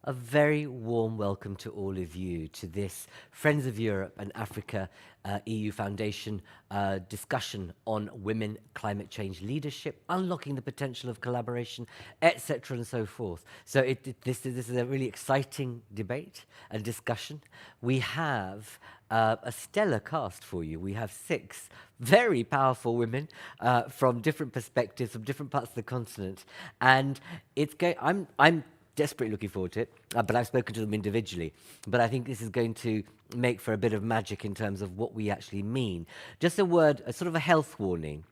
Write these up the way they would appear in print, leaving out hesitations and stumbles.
A very warm welcome to all of you to this Friends of Europe and Africa EU Foundation discussion on women, climate change leadership, unlocking the potential of collaboration, etc. and so forth. So this is a really exciting debate and discussion. We have a stellar cast for you. We have 6 very powerful women from different perspectives, from different parts of the continent, and it's I'm desperately looking forward to it, but I've spoken to them individually. But I think this is going to make for a bit of magic in terms of what we actually mean. Just a word, a sort of a health warning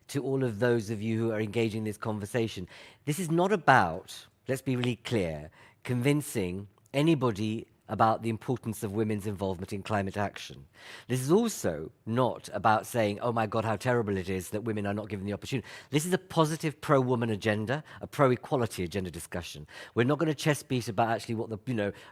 to all of those of you who are engaging in this conversation. This is not about, let's be really clear, convincing anybody about the importance of women's involvement in climate action. This is also not about saying, oh my God, how terrible it is that women are not given the opportunity. This is a positive pro-woman agenda, a pro-equality agenda discussion. We're not going to chest beat about actually what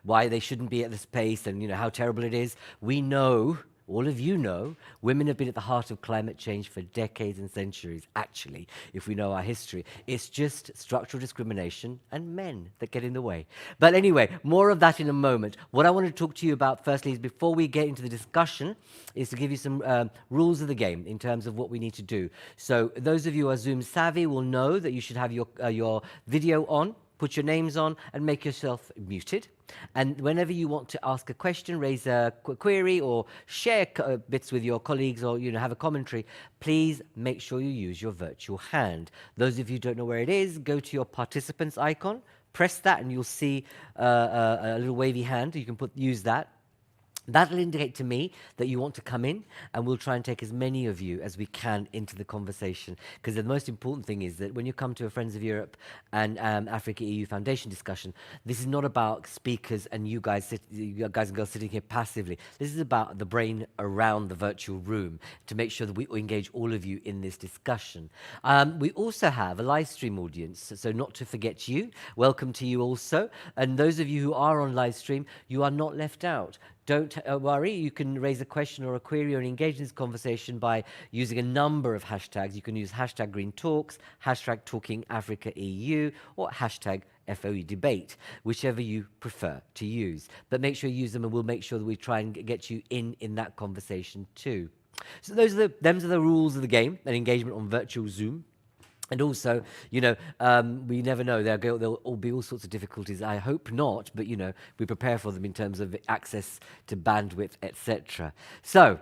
why they shouldn't be at this pace and, how terrible it is. We know, all of you know, women have been at the heart of climate change for decades and centuries, actually, if we know our history. It's just structural discrimination and men that get in the way. But anyway, more of that in a moment. What I want to talk to you about firstly is, before we get into the discussion, is to give you some rules of the game in terms of what we need to do. So those of you who are Zoom savvy will know that you should have your video on, put your names on, and make yourself muted. And whenever you want to ask a question, raise a query, or share bits with your colleagues, or have a commentary, please make sure you use your virtual hand. Those of you who don't know where it is, go to your participants icon, press that, and you'll see a little wavy hand. You can use that. That'll indicate to me that you want to come in, and we'll try and take as many of you as we can into the conversation. Because the most important thing is that when you come to a Friends of Europe and Africa EU Foundation discussion, this is not about speakers and you guys and girls sitting here passively. This is about the brain around the virtual room to make sure that we engage all of you in this discussion. We also have a live stream audience, so not to forget you. Welcome to you also. And those of you who are on live stream, you are not left out. Don't worry, you can raise a question or a query or engage in this conversation by using a number of hashtags. You can use hashtag Green Talks, hashtag Talking Africa EU, or hashtag FOE Debate, whichever you prefer to use. But make sure you use them, and we'll make sure that we try and get you in that conversation too. So those are the rules of the game and engagement on virtual Zoom. And also, we never know. There'll all be all sorts of difficulties. I hope not, but, we prepare for them in terms of access to bandwidth, etc. So,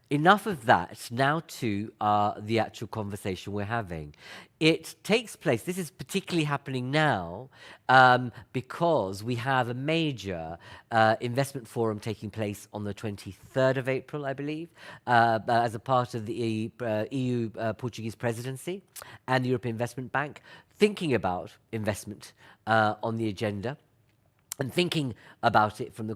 enough of that. Now to the actual conversation we're having. It takes place, this is particularly happening now because we have a major investment forum taking place on the 23rd of April, I believe, as a part of the EU Portuguese presidency and the European Investment Bank, thinking about investment on the agenda. And thinking about it in the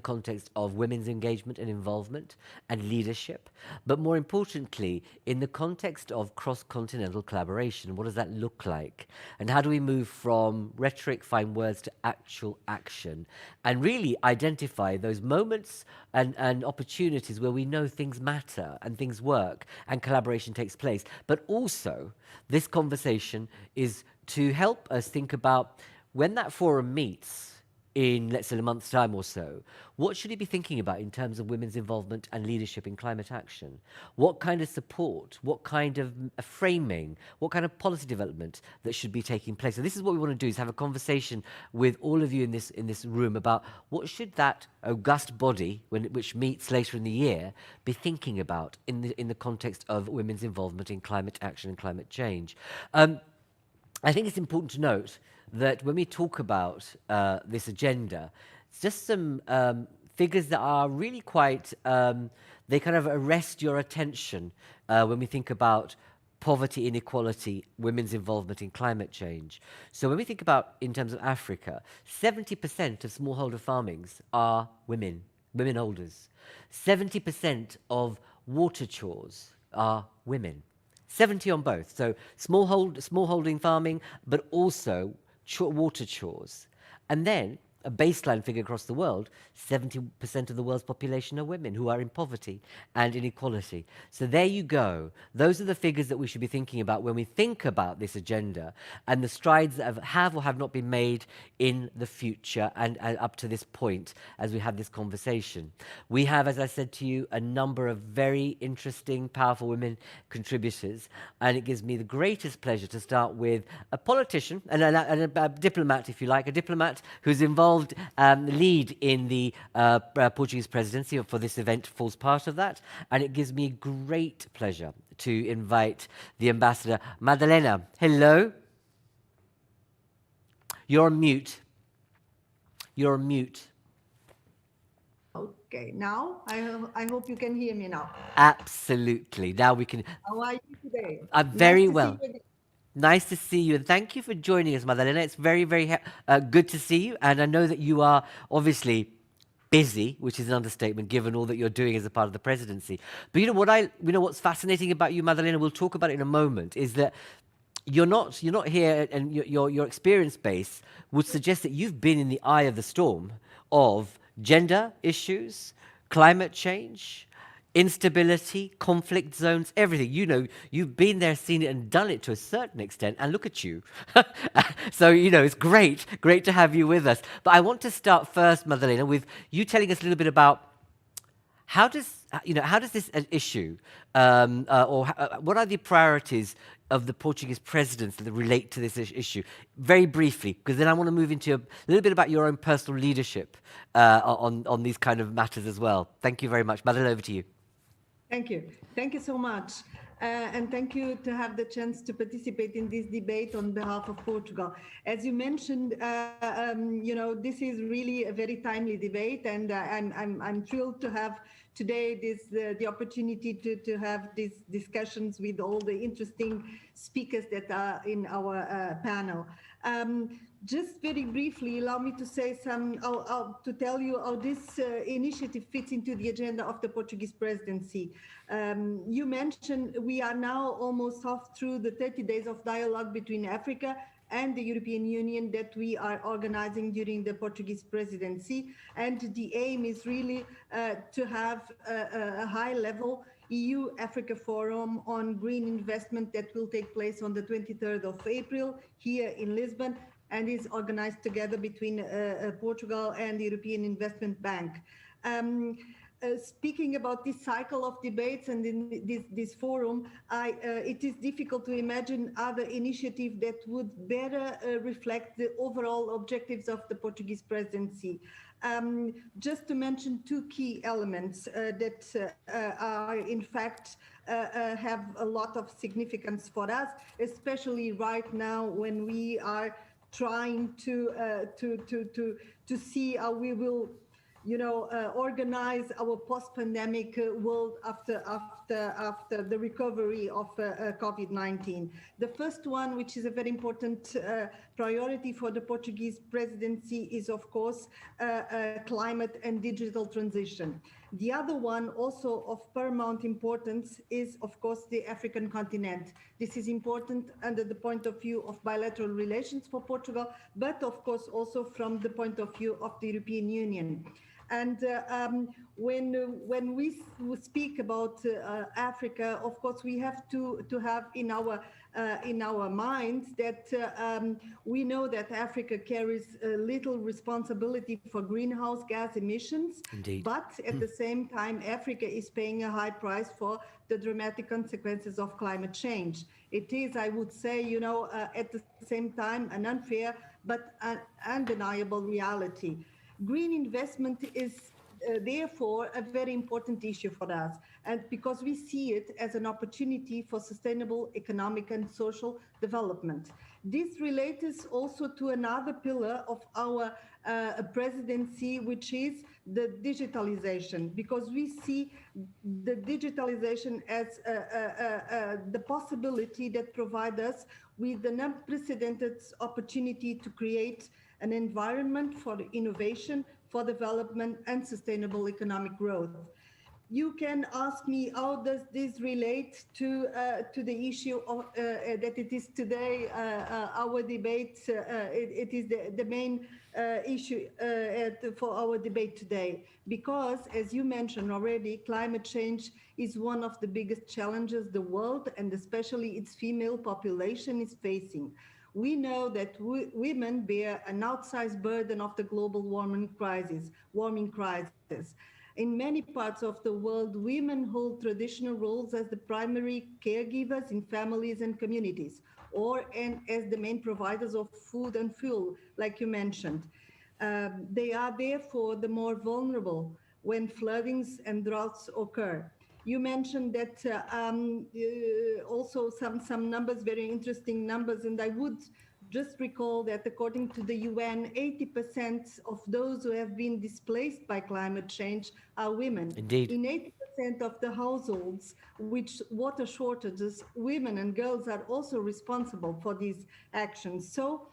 context of women's engagement and involvement and leadership, but more importantly, in the context of cross-continental collaboration. What does that look like? And how do we move from rhetoric, fine words, to actual action, and really identify those moments and opportunities where we know things matter and things work and collaboration takes place. But also, this conversation is to help us think about, when that forum meets in, let's say, a month's time or so, what should he be thinking about in terms of women's involvement and leadership in climate action? What kind of support, what kind of framing, what kind of policy development that should be taking place? So this is what we want to do, is have a conversation with all of you in this room about what should that august body, which meets later in the year, be thinking about in the context of women's involvement in climate action and climate change. I think it's important to note that when we talk about this agenda, it's just some figures that are really quite, they kind of arrest your attention when we think about poverty, inequality, women's involvement in climate change. So when we think about, in terms of Africa, 70% of smallholder farmings are women holders. 70% of water chores are women. 70 on both. So smallholding farming, but also water chores. And then a baseline figure across the world, 70% of the world's population are women who are in poverty and inequality. So there you go. Those are the figures that we should be thinking about when we think about this agenda and the strides that have or have not been made in the future and up to this point as we have this conversation. We have, as I said to you, a number of very interesting, powerful women contributors, and it gives me the greatest pleasure to start with a politician and a diplomat, if you like, a diplomat who's involved, lead in the Portuguese presidency, or for this event falls part of that, and it gives me great pleasure to invite the ambassador, Madalena. Hello. You're on mute. You're on mute. Okay, now I hope you can hear me now. Absolutely. Now we can. How are you today? I'm very well. Nice to see you, and thank you for joining us, Madalena. It's very, very good to see you, and I know that you are obviously busy, which is an understatement, given all that you're doing as a part of the presidency. But what's fascinating about you, Madalena, we'll talk about it in a moment, is that you're not here, and your experience base would suggest that you've been in the eye of the storm of gender issues, climate change, instability, conflict zones, everything. You've been there, seen it, and done it to a certain extent, and look at you. So, it's great to have you with us. But I want to start first, Madalena, with you telling us a little bit about how does this issue, what are the priorities of the Portuguese presidency that relate to this issue? Very briefly, because then I want to move into a little bit about your own personal leadership on these kind of matters as well. Thank you very much. Madalena, over to you. Thank you. Thank you so much. And thank you to have the chance to participate in this debate on behalf of Portugal. As you mentioned, this is really a very timely debate, and I'm thrilled to have today the opportunity to have these discussions with all the interesting speakers that are in our panel. Just very briefly, allow me to say to tell you how this initiative fits into the agenda of the Portuguese presidency. You mentioned we are now almost half through the 30 days of dialogue between Africa and the European Union that we are organizing during the Portuguese presidency. And the aim is really to have a high-level EU-Africa Forum on green investment that will take place on the 23rd of April here in Lisbon, and is organized together between Portugal and the European Investment Bank. Speaking about this cycle of debates and in this forum, it is difficult to imagine other initiatives that would better reflect the overall objectives of the Portuguese presidency. Just to mention two key elements that are in fact have a lot of significance for us, especially right now when we are trying to see how we will organize our post-pandemic world after the recovery of COVID-19. The first one, which is a very important priority for the Portuguese presidency, is of course climate and digital transition. The other one, also of paramount importance, is of course the African continent. This is important under the point of view of bilateral relations for Portugal, but of course also from the point of view of the European Union. And when we speak about Africa, of course, we have to have in our minds that we know that Africa carries little responsibility for greenhouse gas emissions. Indeed. But at the same time, Africa is paying a high price for the dramatic consequences of climate change. It is, I would say, at the same time, an unfair but an undeniable reality. Green investment is therefore a very important issue for us, and because we see it as an opportunity for sustainable economic and social development. This relates also to another pillar of our presidency, which is the digitalization, because we see the digitalization as the possibility that provides us with an unprecedented opportunity to create an environment for innovation, for development and sustainable economic growth. you can ask me how does this relate to the issue of that it is today our debate. It is the main issue for our debate today, because as you mentioned already, climate change is one of the biggest challenges the world, and especially its female population, is facing. We know that women bear an outsized burden of the global warming crisis. In many parts of the world, women hold traditional roles as the primary caregivers in families and communities, and as the main providers of food and fuel, like you mentioned. They are therefore the more vulnerable when floodings and droughts occur. You mentioned that also some numbers, very interesting numbers, and I would just recall that according to the UN, 80% of those who have been displaced by climate change are women. Indeed. In 80% of the households which water shortages, women and girls are also responsible for these actions. So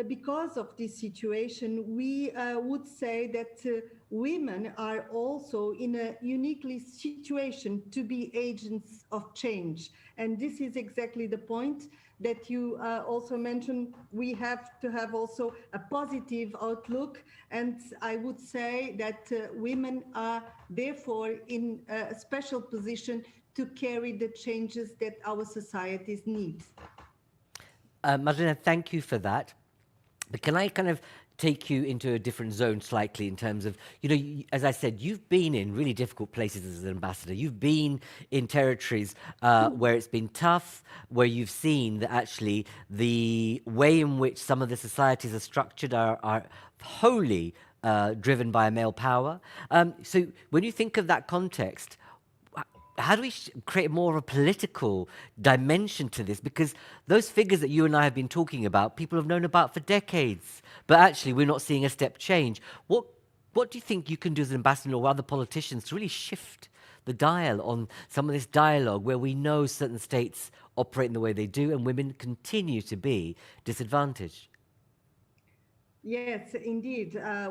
because of this situation, we would say that women are also in a uniquely situation to be agents of change. And this is exactly the point that you also mentioned. We have to have also a positive outlook. And I would say that women are therefore in a special position to carry the changes that our societies need. Madalena, thank you for that. But can I kind of take you into a different zone slightly in terms of, as I said, you've been in really difficult places as an ambassador. You've been in territories where it's been tough, where you've seen that actually the way in which some of the societies are structured are wholly driven by male power. So when you think of that context, how do we create more of a political dimension to this? Because those figures that you and I have been talking about, people have known about for decades, but actually we're not seeing a step change. What do you think you can do as an ambassador or other politicians to really shift the dial on some of this dialogue where we know certain states operate in the way they do and women continue to be disadvantaged? Yes, indeed. I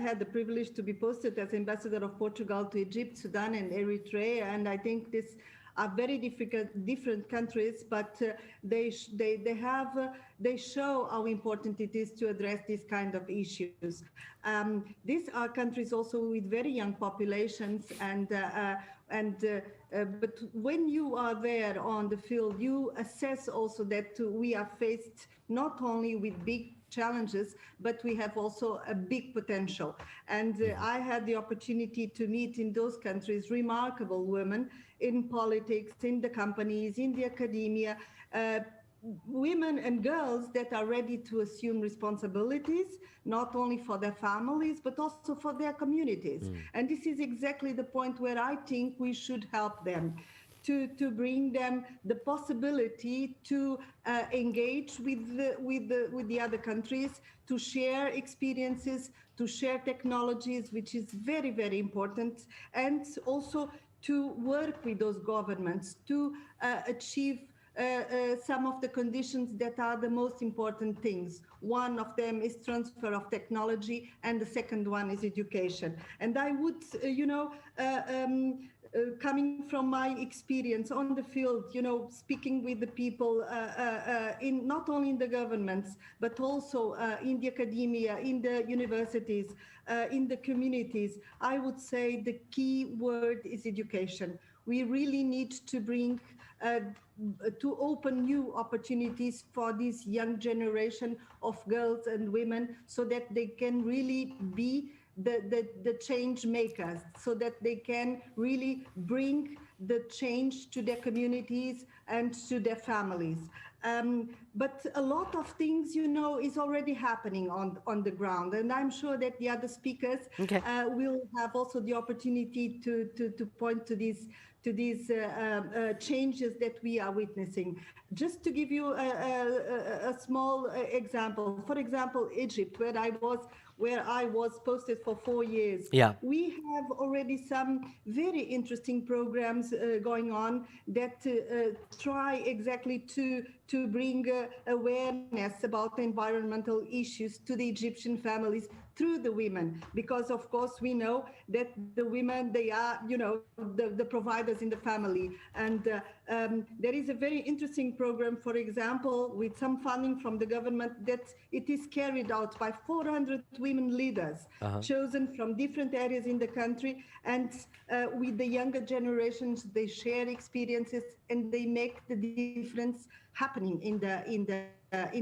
had the privilege to be posted as ambassador of Portugal to Egypt, Sudan, and Eritrea, and I think these are very different countries, but they show how important it is to address these kind of issues. These are countries also with very young populations, but when you are there on the field, you assess also that we are faced not only with big challenges, but we have also a big potential. And I had the opportunity to meet in those countries remarkable women in politics, in the companies, in the academia, women and girls that are ready to assume responsibilities, not only for their families, but also for their communities. And this is exactly the point where I think we should help them. To bring them the possibility to engage with the other countries, to share experiences, to share technologies, which is very, very important, and also to work with those governments to achieve some of the conditions that are the most important things. One of them is transfer of technology, and the second one is education. And I would, coming from my experience on the field, speaking with the people in not only in the governments, but also in the academia, in the universities, in the communities, I would say the key word is education. We really need to bring to open new opportunities for this young generation of girls and women so that they can really be the change makers, so that they can really bring the change to their communities and to their families. But a lot of things, is already happening on the ground. And I'm sure that the other speakers will have also the opportunity to point to these changes that we are witnessing. Just to give you a small example, for example, Egypt, where I was posted for 4 years. Yeah. We have already some very interesting programs going on that try exactly to bring awareness about environmental issues to the Egyptian families, through the women, because of course we know that the women, they are, the providers in the family. And there is a very interesting program, for example, with some funding from the government, that it is carried out by 400 women leaders chosen from different areas in the country. And with the younger generations, they share experiences and they make the difference happening in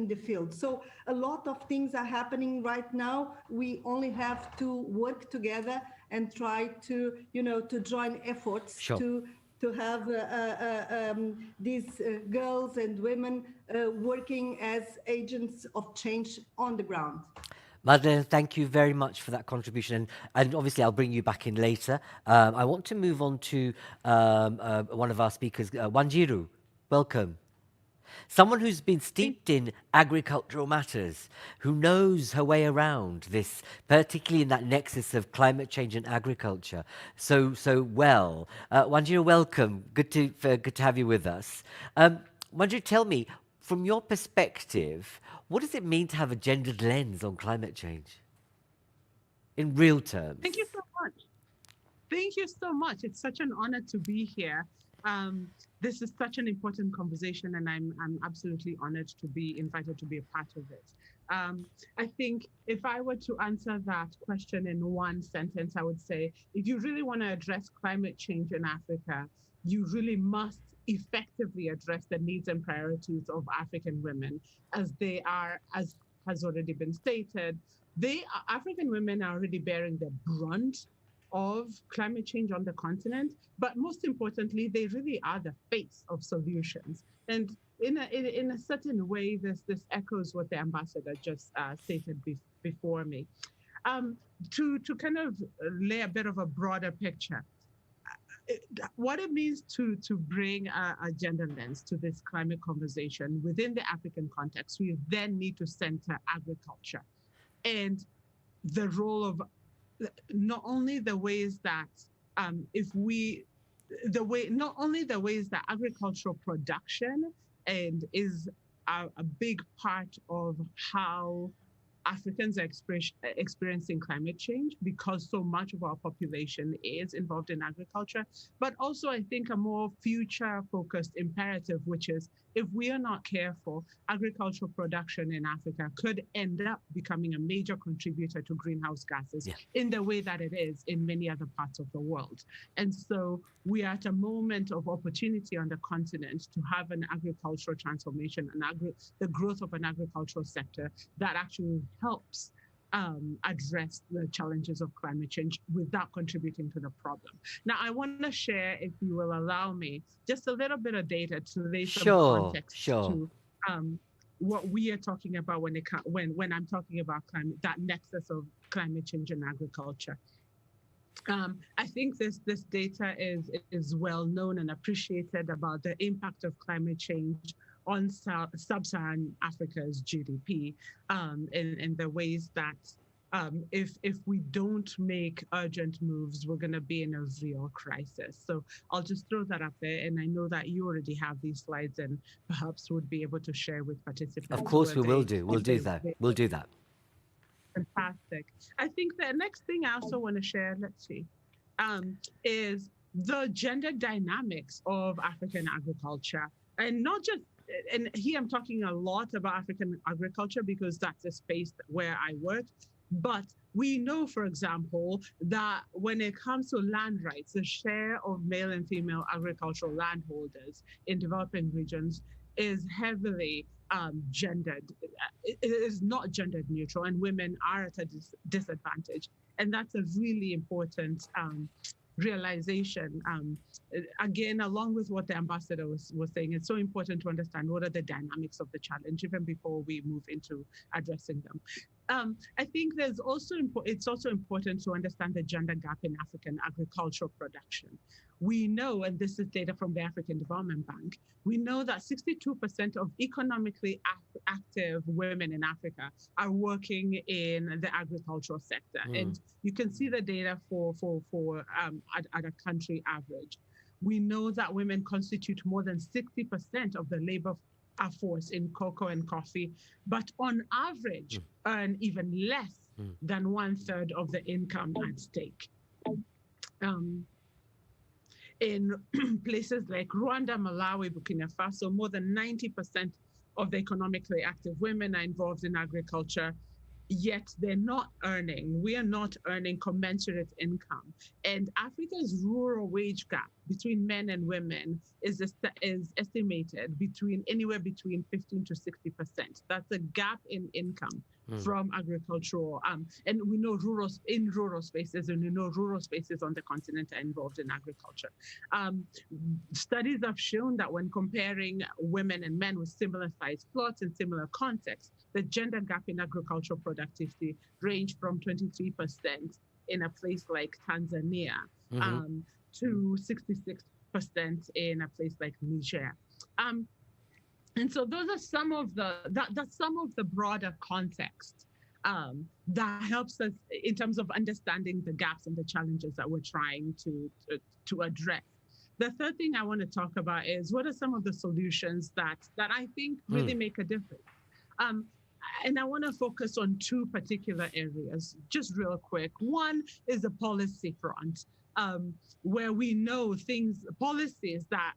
the field. So a lot of things are happening right now. We only have to work together and try to, to join efforts to have these girls and women working as agents of change on the ground. Madalena, thank you very much for that contribution. And obviously, I'll bring you back in later. I want to move on to one of our speakers, Wanjiru. Welcome. Someone who's been steeped in agricultural matters, who knows her way around this, particularly in that nexus of climate change and agriculture, so well. Wanjiru, welcome. Good to have you with us. Wanjiru, tell me, from your perspective, what does it mean to have a gendered lens on climate change? In real terms. Thank you so much. Thank you so much. It's such an honor to be here. This is such an important conversation, and I'm absolutely honored to be invited to be a part of it. I think if I were to answer that question in one sentence, I would say, if you really want to address climate change in Africa, you really must effectively address the needs and priorities of African women, as they are, as has already been stated, African women are already bearing the brunt of climate change on the continent, but most importantly, they really are the face of solutions. And in a certain way, this echoes what the ambassador just stated before me. To kind of lay a bit of a broader picture, what it means to bring a gender lens to this climate conversation within the African context, we then need to center agriculture and the role of not only the ways that not only the ways that agricultural production and is a big part of how Africans are experiencing climate change, because so much of our population is involved in agriculture, but also I think a more future-focused imperative, which is if we are not careful, agricultural production in Africa could end up becoming a major contributor to greenhouse gases in the way that it is in many other parts of the world. And so we are at a moment of opportunity on the continent to have an agricultural transformation, the growth of an agricultural sector that actually helps address the challenges of climate change without contributing to the problem. Now, I want to share, if you will allow me, just a little bit of data to lay some context to what we are talking about when I'm talking about climate, that nexus of climate change and agriculture. I think this data is well known and appreciated about the impact of climate change on sub-Saharan Africa's GDP, in the ways that if we don't make urgent moves, we're going to be in a real crisis. So I'll just throw that up there. And I know that you already have these slides and perhaps would be able to share with participants. Of course we will do. We'll do that. We'll do that. Fantastic. I think the next thing I also want to share, is the gender dynamics of African agriculture. And not just, and here I'm talking a lot about African agriculture because that's a space where I work. But we know, for example, that when it comes to land rights, the share of male and female agricultural landholders in developing regions is heavily gendered. It is not gendered neutral, and women are at a disadvantage. And that's a really important realization. Again, along with what the ambassador was saying, it's so important to understand what are the dynamics of the challenge even before we move into addressing them. I think it's also important to understand the gender gap in African agricultural production. We know, and this is data from the African Development Bank, we know that 62% of economically active women in Africa are working in the agricultural sector. And you can see the data at a country average. We know that women constitute more than 60% of the labor force in cocoa and coffee, but on average earn even less than 1/3 of the income at stake. In places like Rwanda, Malawi, Burkina Faso, more than 90% of the economically active women are involved in agriculture, yet they're not earning. We are not earning commensurate income. And Africa's rural wage gap between men and women is estimated anywhere between 15 to 60%. That's a gap in income from agricultural. And we know rural spaces, and we know rural spaces on the continent are involved in agriculture. Studies have shown that when comparing women and men with similar sized plots in similar contexts, the gender gap in agricultural productivity range from 23% in a place like Tanzania to 66% in a place like Niger. And so those are some of that's some of the broader context that helps us in terms of understanding the gaps and the challenges that we're trying to address. The third thing I want to talk about is what are some of the solutions that I think really make a difference. And I want to focus on two particular areas, just real quick. One is the policy front, where we know policies that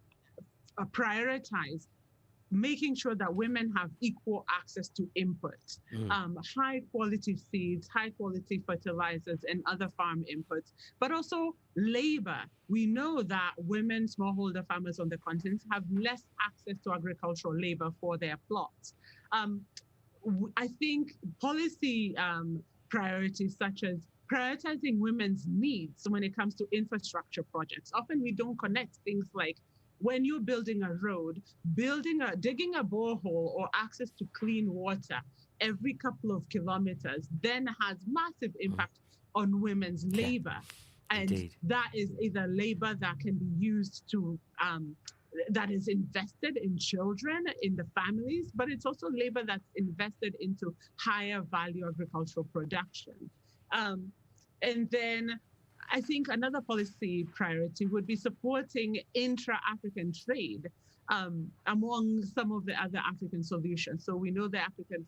prioritize making sure that women have equal access to input, high quality seeds, high quality fertilizers and other farm inputs, but also labor. We know that women, smallholder farmers on the continent have less access to agricultural labor for their plots. I think policy priorities such as prioritizing women's needs when it comes to infrastructure projects. Often we don't connect things like when you're building a road, digging a borehole or access to clean water every couple of kilometers then has massive impact on women's labor. And Indeed. That is either labor that can be used to, that is invested in children, in the families, but it's also labor that's invested into higher value agricultural production. And then I think another policy priority would be supporting intra-African trade among some of the other African solutions. So we know the African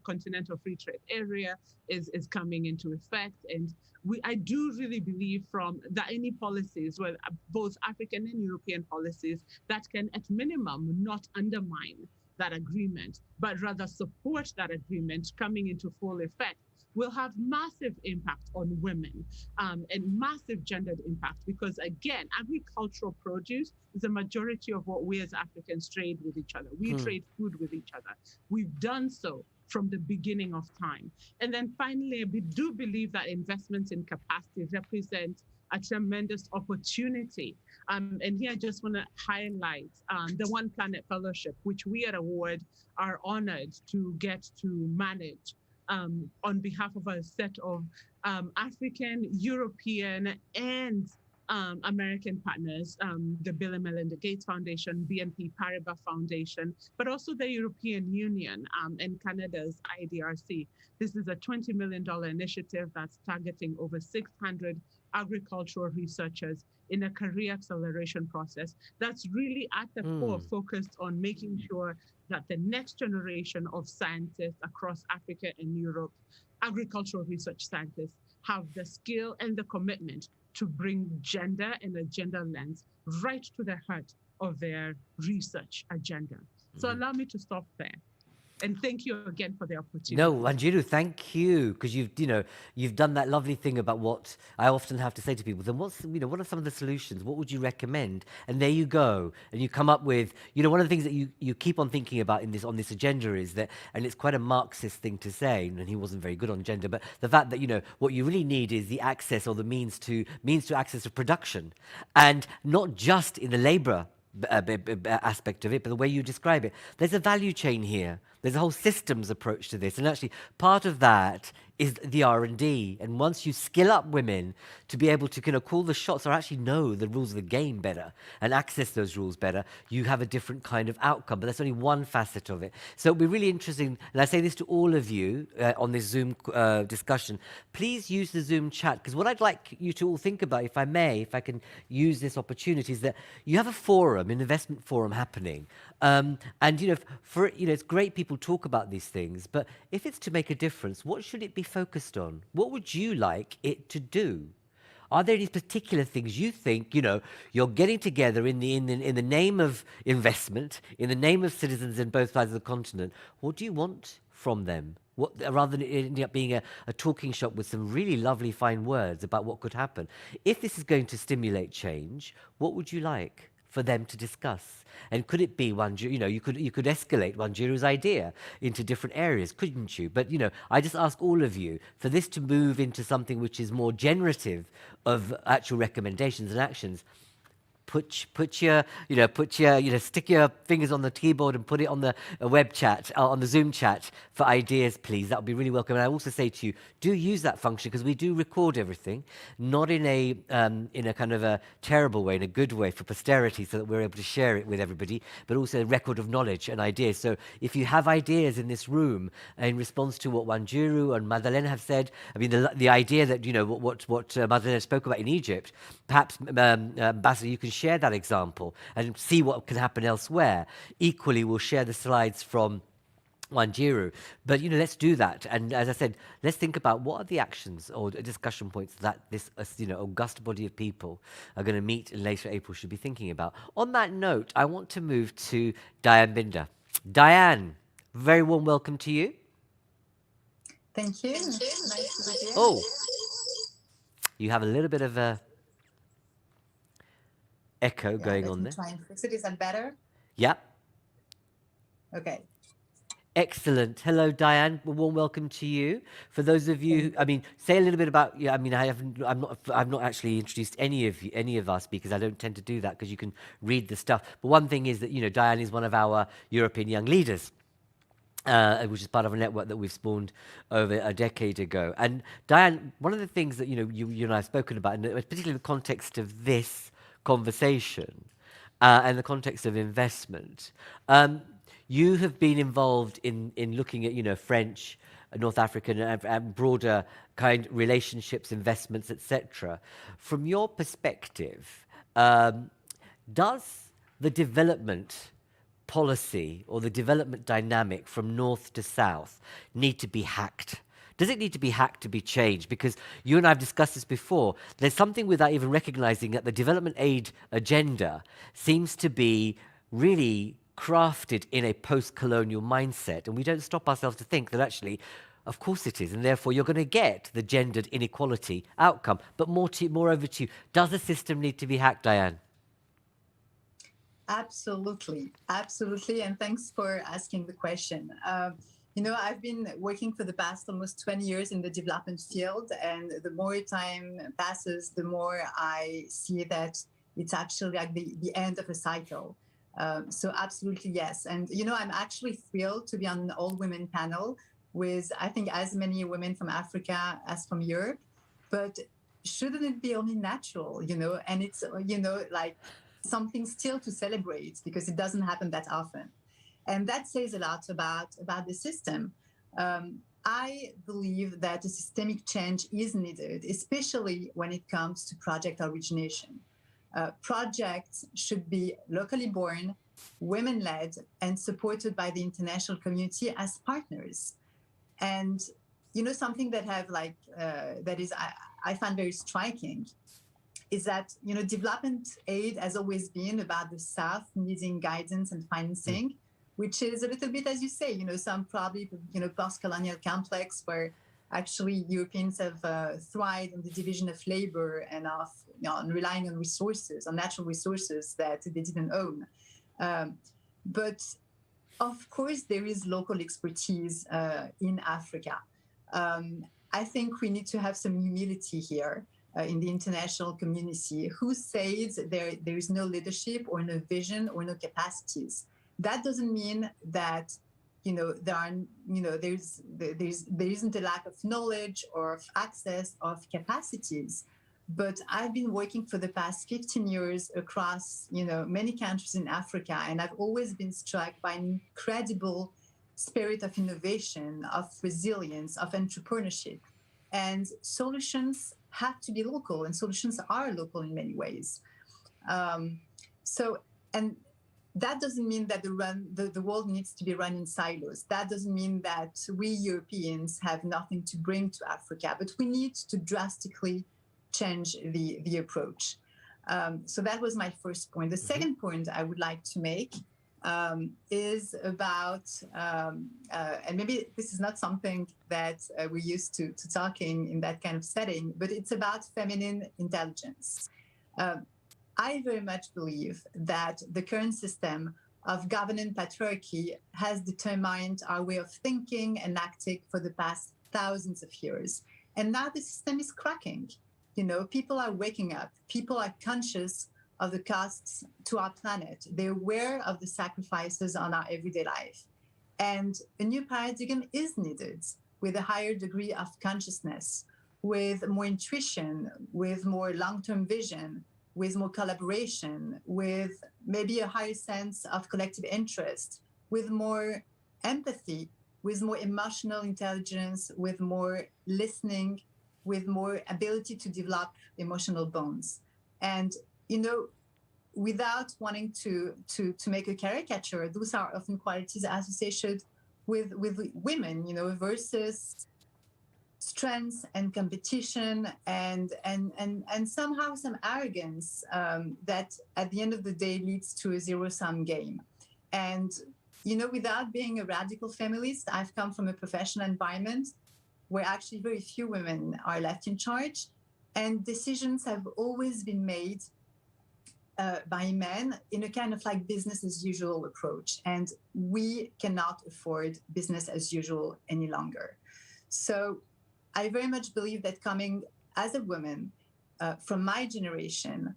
Continental Free Trade Area is coming into effect. And I do really believe that any policies, well, both African and European policies, that can at minimum not undermine that agreement, but rather support that agreement coming into full effect, will have massive impact on women and massive gendered impact, because again, agricultural produce is a majority of what we as Africans trade with each other. We trade food with each other. We've done so from the beginning of time. And then finally, we do believe that investments in capacity represent a tremendous opportunity. And here I just want to highlight the One Planet Fellowship, which we at Award are honored to get to manage on behalf of a set of African, European, and American partners, the Bill and Melinda Gates Foundation, BNP Paribas Foundation, but also the European Union and Canada's IDRC. This is a $20 million initiative that's targeting over 600 agricultural researchers in a career acceleration process that's really at the core focused on making sure that the next generation of scientists across Africa and Europe, agricultural research scientists, have the skill and the commitment to bring gender and a gender lens right to the heart of their research agenda. So allow me to stop there. And thank you again for the opportunity. No, Wanjiru, thank you, because you've done that lovely thing about what I often have to say to people. Then what are some of the solutions? What would you recommend? And there you go, and you come up with, one of the things that you keep on thinking about on this agenda is that, and it's quite a Marxist thing to say, and he wasn't very good on gender, but the fact that what you really need is the access or the means to access to production, and not just in the labor aspect of it, but the way you describe it. There's a value chain here. There's a whole systems approach to this, and actually part of that is the R&D. And once you skill up women to be able to call the shots or actually know the rules of the game better and access those rules better, you have a different kind of outcome. But that's only one facet of it. So it'll be really interesting, and I say this to all of you on this Zoom discussion, please use the Zoom chat, because what I'd like you to all think about, if I can use this opportunity, is that you have a forum, an investment forum happening And it's great people talk about these things, but if it's to make a difference, what should it be focused on? What would you like it to do? Are there any particular things you think, you're getting together in the name of investment, in the name of citizens in both sides of the continent? What do you want from them? Rather than it ending up being a talking shop with some really lovely, fine words about what could happen. If this is going to stimulate change, what would you like for them to discuss? And could it be Wanjiru? You could escalate Wanjiru's idea into different areas, couldn't you? But I just ask all of you for this to move into something which is more generative of actual recommendations and actions. Stick your fingers on the keyboard and put it on the web chat, on the Zoom chat for ideas, please. That would be really welcome. And I also say to you, do use that function, because we do record everything, not in a kind of a terrible way, in a good way for posterity, so that we're able to share it with everybody, but also a record of knowledge and ideas. So if you have ideas in this room in response to what Wanjiru and Madalena have said, I mean, the idea that, what Madalena spoke about in Egypt, perhaps, Ambassador, you can share that example and see what can happen elsewhere. Equally, we'll share the slides from Wanjiru. But, let's do that. And as I said, let's think about what are the actions or discussion points that this, august body of people are going to meet in later April should be thinking about. On that note, I want to move to Diane Binder. Diane, very warm welcome to you. Thank you. Nice to be here. Oh, you have a little bit of a echo going on there. Try and fix it. Is that better? Yeah. Okay. Excellent. Hello, Diane. A warm welcome to you. For those of you, say a little bit about. Yeah, I've not actually introduced any of our speakers. I don't tend to do that because you can read the stuff. But one thing is that Diane is one of our European young leaders, which is part of a network that we've spawned over a decade ago. And Diane, one of the things that you and I have spoken about, and particularly in the context of this conversation and the context of investment, you have been involved in looking at French, North African, and broader kind relationships, investments, etc. From your perspective, does the development policy or the development dynamic from north to south need to be hacked? Does it need to be hacked to be changed? Because you and I have discussed this before. There's something without even recognizing that the development aid agenda seems to be really crafted in a post-colonial mindset. And we don't stop ourselves to think that actually, of course it is. And therefore, you're going to get the gendered inequality outcome. But moreover to you, does the system need to be hacked, Diane? Absolutely. Absolutely. And thanks for asking the question. I've been working for the past almost 20 years in the development field, and the more time passes, the more I see that it's actually like the end of a cycle. So absolutely, yes. And, I'm actually thrilled to be on an all-women panel with, I think, as many women from Africa as from Europe. But shouldn't it be only natural, And it's, like something still to celebrate, because it doesn't happen that often. And that says a lot about the system. I believe that a systemic change is needed, especially when it comes to project origination. Projects should be locally born, women-led, and supported by the international community as partners. And something that I find very striking is that development aid has always been about the South needing guidance and financing, which is a little bit, as you say, some probably post-colonial complex where actually Europeans have thrived on the division of labor and of on relying on resources, on natural resources that they didn't own. But of course, there is local expertise in Africa. I think we need to have some humility here in the international community. Who says there is no leadership or no vision or no capacities? That doesn't mean that there isn't a lack of knowledge or of access of capacities. But I've been working for the past 15 years across many countries in Africa, and I've always been struck by an incredible spirit of innovation, of resilience, of entrepreneurship. And solutions have to be local, and solutions are local in many ways. And that doesn't mean that the world needs to be run in silos. That doesn't mean that we Europeans have nothing to bring to Africa, but we need to drastically change the approach. So that was my first point. The second point I would like to make is about, and maybe this is not something that we're used to talking in that kind of setting, but it's about feminine intelligence. I very much believe that the current system of governance patriarchy has determined our way of thinking and acting for the past thousands of years. And now the system is cracking. You know, people are waking up. People are conscious of the costs to our planet. They're aware of the sacrifices on our everyday life. And a new paradigm is needed with a higher degree of consciousness, with more intuition, with more long-term vision, with more collaboration, with maybe a higher sense of collective interest, with more empathy, with more emotional intelligence, with more listening, with more ability to develop emotional bonds. And, you know, without wanting to make a caricature, those are often qualities associated with women, you know, versus strength and competition and somehow some arrogance that at the end of the day leads to a zero-sum game. And, you know, without being a radical feminist, I've come from a professional environment where actually very few women are left in charge, and decisions have always been made by men in a kind of like business as usual approach. And we cannot afford business as usual any longer. So I very much believe that coming as a woman from my generation,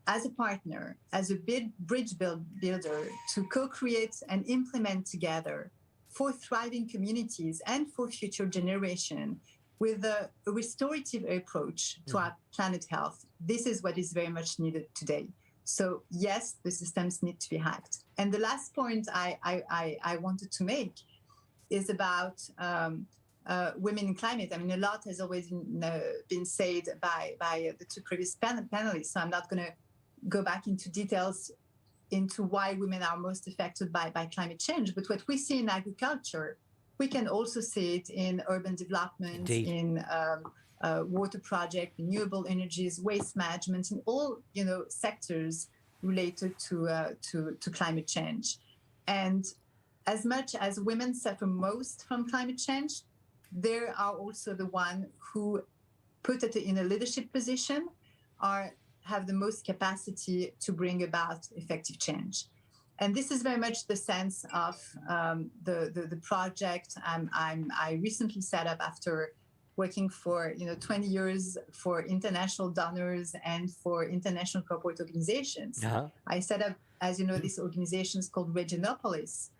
as a partner, as a big bridge builder to co-create and implement together for thriving communities and for future generation with a restorative approach to our planet health. This is what is very much needed today. So yes, the systems need to be hacked. And the last point I wanted to make is about women in climate. I mean, a lot has always been said by the two previous panelists, so I'm not going to go back into details into why women are most affected by climate change. But what we see in agriculture, we can also see it in urban development, Indeed. in water project, renewable energies, waste management, in all, you know, sectors related to climate change. And as much as women suffer most from climate change, they are also the one who put it in a leadership position or have the most capacity to bring about effective change. And this is very much the sense of the project I recently set up after working for 20 years for international donors and for international corporate organizations. I set up, as you know, these organizations called Regenopolis,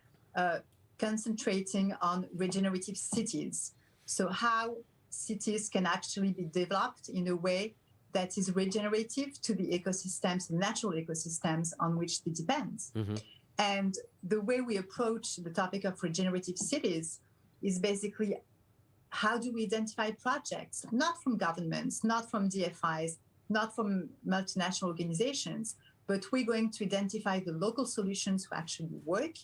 concentrating on regenerative cities. So how cities can actually be developed in a way that is regenerative to the ecosystems, natural ecosystems on which they depend. And the way we approach the topic of regenerative cities is basically, how do we identify projects, not from governments, not from DFIs, not from multinational organizations, but we're going to identify the local solutions who actually work,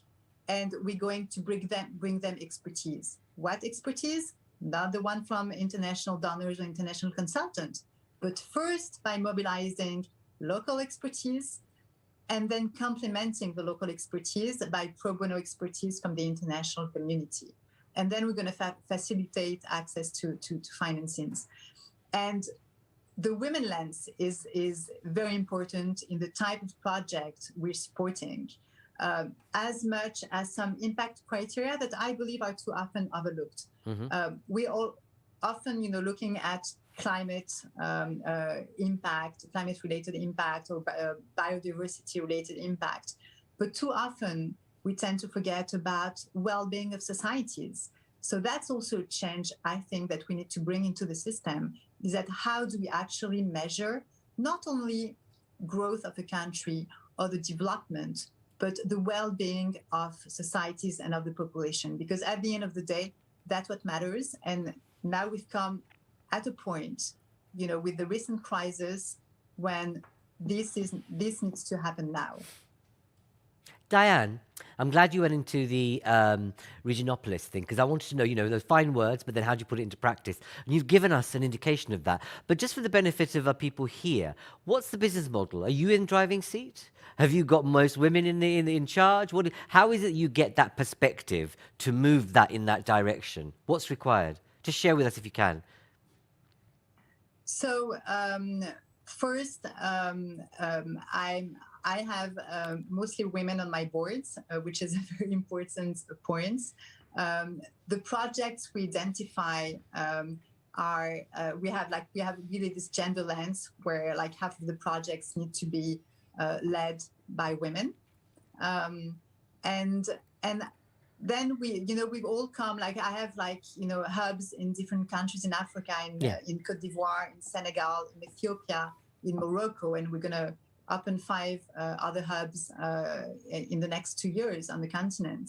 and we're going to bring them expertise. What expertise? Not the one from international donors or international consultants, but first by mobilizing local expertise and then complementing the local expertise by pro bono expertise from the international community. And then we're going to facilitate access to financings. And the women lens is very important in the type of project we're supporting, as much as some impact criteria that I believe are too often overlooked. We all often, looking at climate impact, climate-related impact, or biodiversity-related impact, but too often we tend to forget about well-being of societies. So that's also a change, I think, that we need to bring into the system, is that how do we actually measure not only growth of a country or the development, but the well-being of societies and of the population? Because at the end of the day, that's what matters. And now we've come at a point, with the recent crisis, when this needs to happen now. Diane, I'm glad you went into the Regenopolis thing, because I wanted to know, those fine words, but then how do you put it into practice? And you've given us an indication of that. But just for the benefit of our people here, what's the business model? Are you in driving seat? Have you got most women in charge? How is it you get that perspective to move that in that direction? What's required? Just share with us if you can. So first, I have mostly women on my boards, which is a very important point. The projects we identify are we have really this gender lens where like half of the projects need to be led by women, and then we've all come, like I have hubs in different countries in Africa, in Cote d'Ivoire, in Senegal, in Ethiopia, in Morocco, and we're gonna open 5 other hubs in the next 2 years on the continent.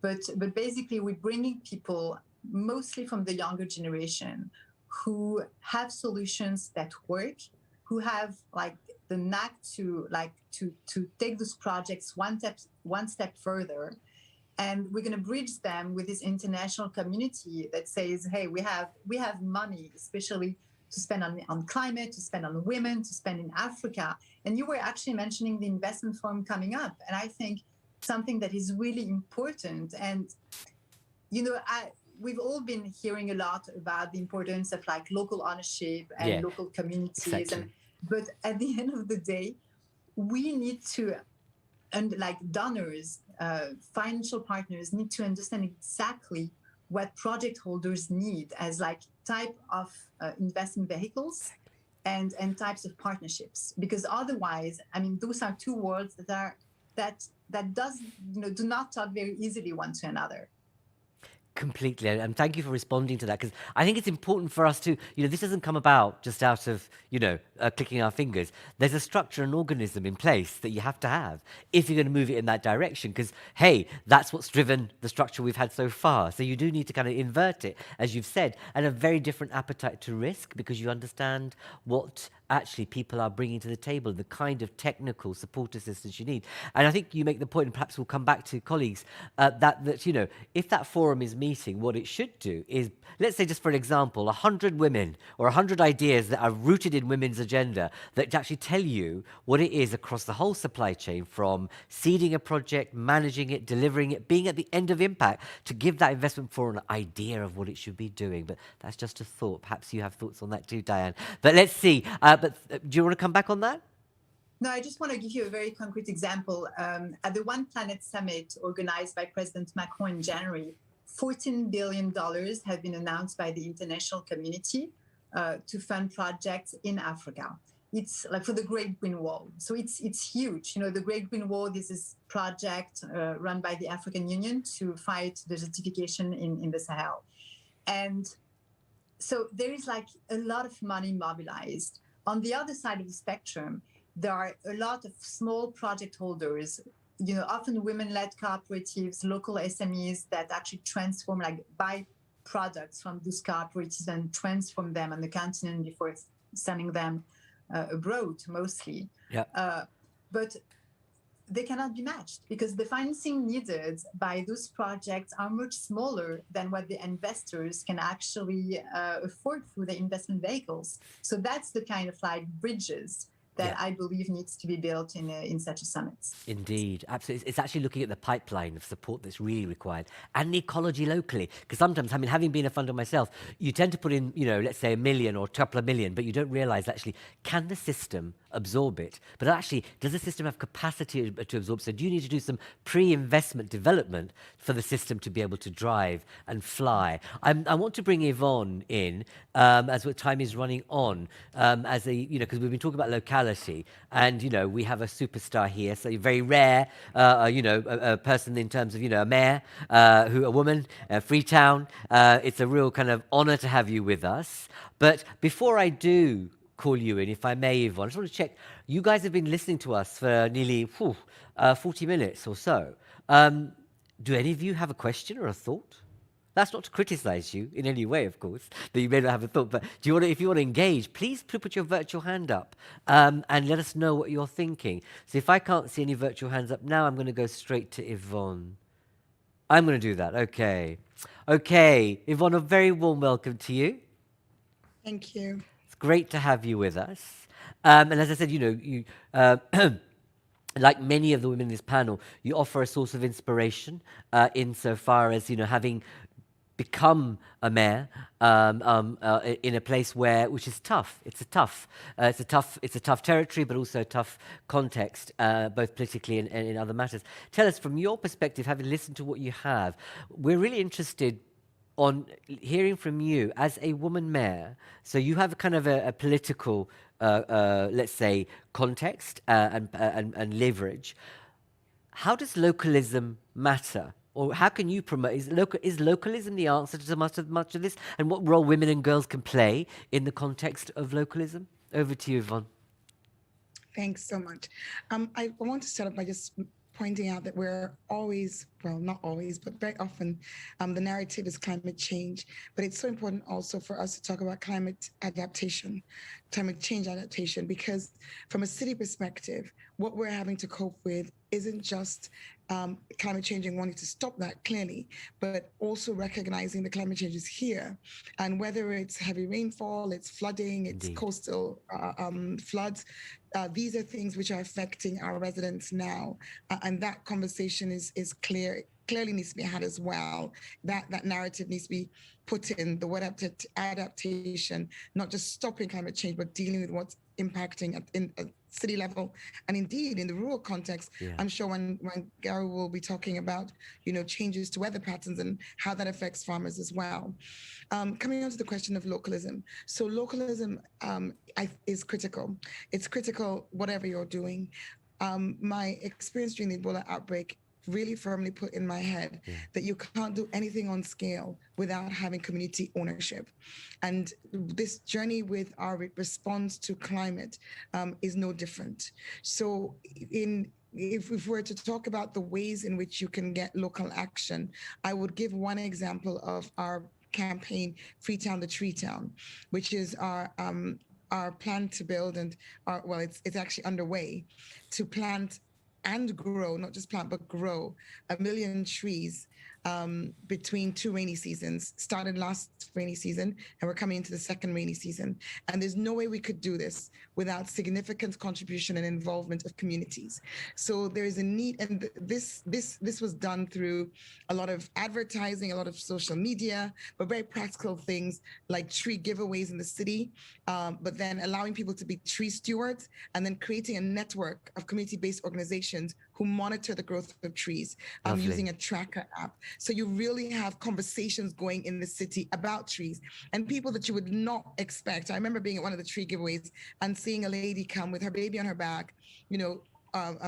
But basically, we're bringing people mostly from the younger generation who have solutions that work, who have like the knack to take those projects one step further. And we're going to bridge them with this international community that says, hey, we have money, especially to spend on climate, to spend on women, to spend in Africa. And you were actually mentioning the investment forum coming up. And I think something that is really important. And, we've all been hearing a lot about the importance of like local ownership and local communities. Exactly. But at the end of the day, we need to, and like donors, financial partners need to understand exactly what project holders need as like type of investment vehicles and types of partnerships, because otherwise, I mean, those are two worlds that do not talk very easily one to another. Completely, and thank you for responding to that, because I think it's important for us to, this doesn't come about just out of, clicking our fingers. There's a structure and organism in place that you have to have if you're going to move it in that direction, because, hey, that's what's driven the structure we've had so far. So you do need to kind of invert it, as you've said, and a very different appetite to risk, because you understand what actually people are bringing to the table, the kind of technical support assistance you need. And I think you make the point, and perhaps we'll come back to colleagues, that if that forum is meeting, what it should do is, let's say just for an example, 100 women or 100 ideas that are rooted in women's agenda that actually tell you what it is across the whole supply chain, from seeding a project, managing it, delivering it, being at the end of impact, to give that investment forum an idea of what it should be doing. But that's just a thought. Perhaps you have thoughts on that too, Diane. But let's see. But do you want to come back on that? No, I just want to give you a very concrete example. At the One Planet Summit organized by President Macron in January, $14 billion have been announced by the international community to fund projects in Africa. It's like for the Great Green Wall. So it's huge. The Great Green Wall, this is a project run by the African Union to fight desertification in the Sahel. And so there is like a lot of money mobilized. On the other side of the spectrum, there are a lot of small project holders, often women-led cooperatives, local SMEs that actually transform, like buy products from those cooperatives and transform them on the continent before sending them abroad, mostly. Yeah. But they cannot be matched because the financing needed by those projects are much smaller than what the investors can actually afford through the investment vehicles. So that's the kind of like bridges that I believe needs to be built in such a summit. Indeed, absolutely. It's actually looking at the pipeline of support that's really required and the ecology locally. Because sometimes, I mean, having been a funder myself, you tend to put in, let's say $1 million or a couple of million, but you don't realize actually, can the system absorb it? But actually, does the system have capacity to absorb? So do you need to do some pre-investment development for the system to be able to drive and fly? I want to bring Yvonne in as time is running on, as a, because we've been talking about locality, and we have a superstar here, so very rare, a person in terms of a mayor, a woman, Freetown. It's a real kind of honor to have you with us. But before I do call you in, if I may, Yvonne, I just want to check. You guys have been listening to us for nearly 40 minutes or so. Do any of you have a question or a thought? That's not to criticize you in any way, of course, that you may not have a thought, but if you want to engage, please put your virtual hand up and let us know what you're thinking. So if I can't see any virtual hands up now, I'm going to go straight to Yvonne. I'm going to do that. Okay. Okay, Yvonne, a very warm welcome to you. Thank you. It's great to have you with us. And as I said, you like many of the women in this panel, you offer a source of inspiration insofar as, having become a mayor in a place which is tough. It's a tough territory, but also a tough context, both politically and in other matters. Tell us, from your perspective, having listened to what you have, we're really interested on hearing from you as a woman mayor. So you have kind of a political, let's say, context and leverage. How does localism matter? Or how can you promote, is localism the answer to much of this? And what role women and girls can play in the context of localism? Over to you, Yvonne. Thanks so much. I want to start off by just pointing out that we're always, well, not always, but very often, the narrative is climate change. But it's so important also for us to talk about climate change adaptation, because from a city perspective, what we're having to cope with isn't just climate change and wanting to stop that, clearly, but also recognizing the climate change is here. And whether it's heavy rainfall, it's flooding, it's Indeed. Coastal floods, these are things which are affecting our residents now. And that conversation is clearly needs to be had as well. That narrative needs to be put in, the word adaptation, not just stopping climate change, but dealing with what's impacting at city level, and indeed in the rural context. Yeah. I'm sure when Gary will be talking about changes to weather patterns and how that affects farmers as well. Coming on to the question of localism. So localism is critical. It's critical whatever you're doing. My experience during the Ebola outbreak really firmly put in my head that you can't do anything on scale without having community ownership. And this journey with our response to climate is no different. So if we were to talk about the ways in which you can get local action, I would give one example of our campaign, Freetown the Tree Town, which is our plan to build it's actually underway to plant and grow, not just plant, but grow 1 million trees between two rainy seasons. Started last rainy season, and we're coming into the second rainy season. And there's no way we could do this without significant contribution and involvement of communities. So there is a need, and this was done through a lot of advertising, a lot of social media, but very practical things like tree giveaways in the city, but then allowing people to be tree stewards, and then creating a network of community-based organizations who monitor the growth of trees using a tracker app. So you really have conversations going in the city about trees and people that you would not expect. I remember being at one of the tree giveaways and seeing a lady come with her baby on her back,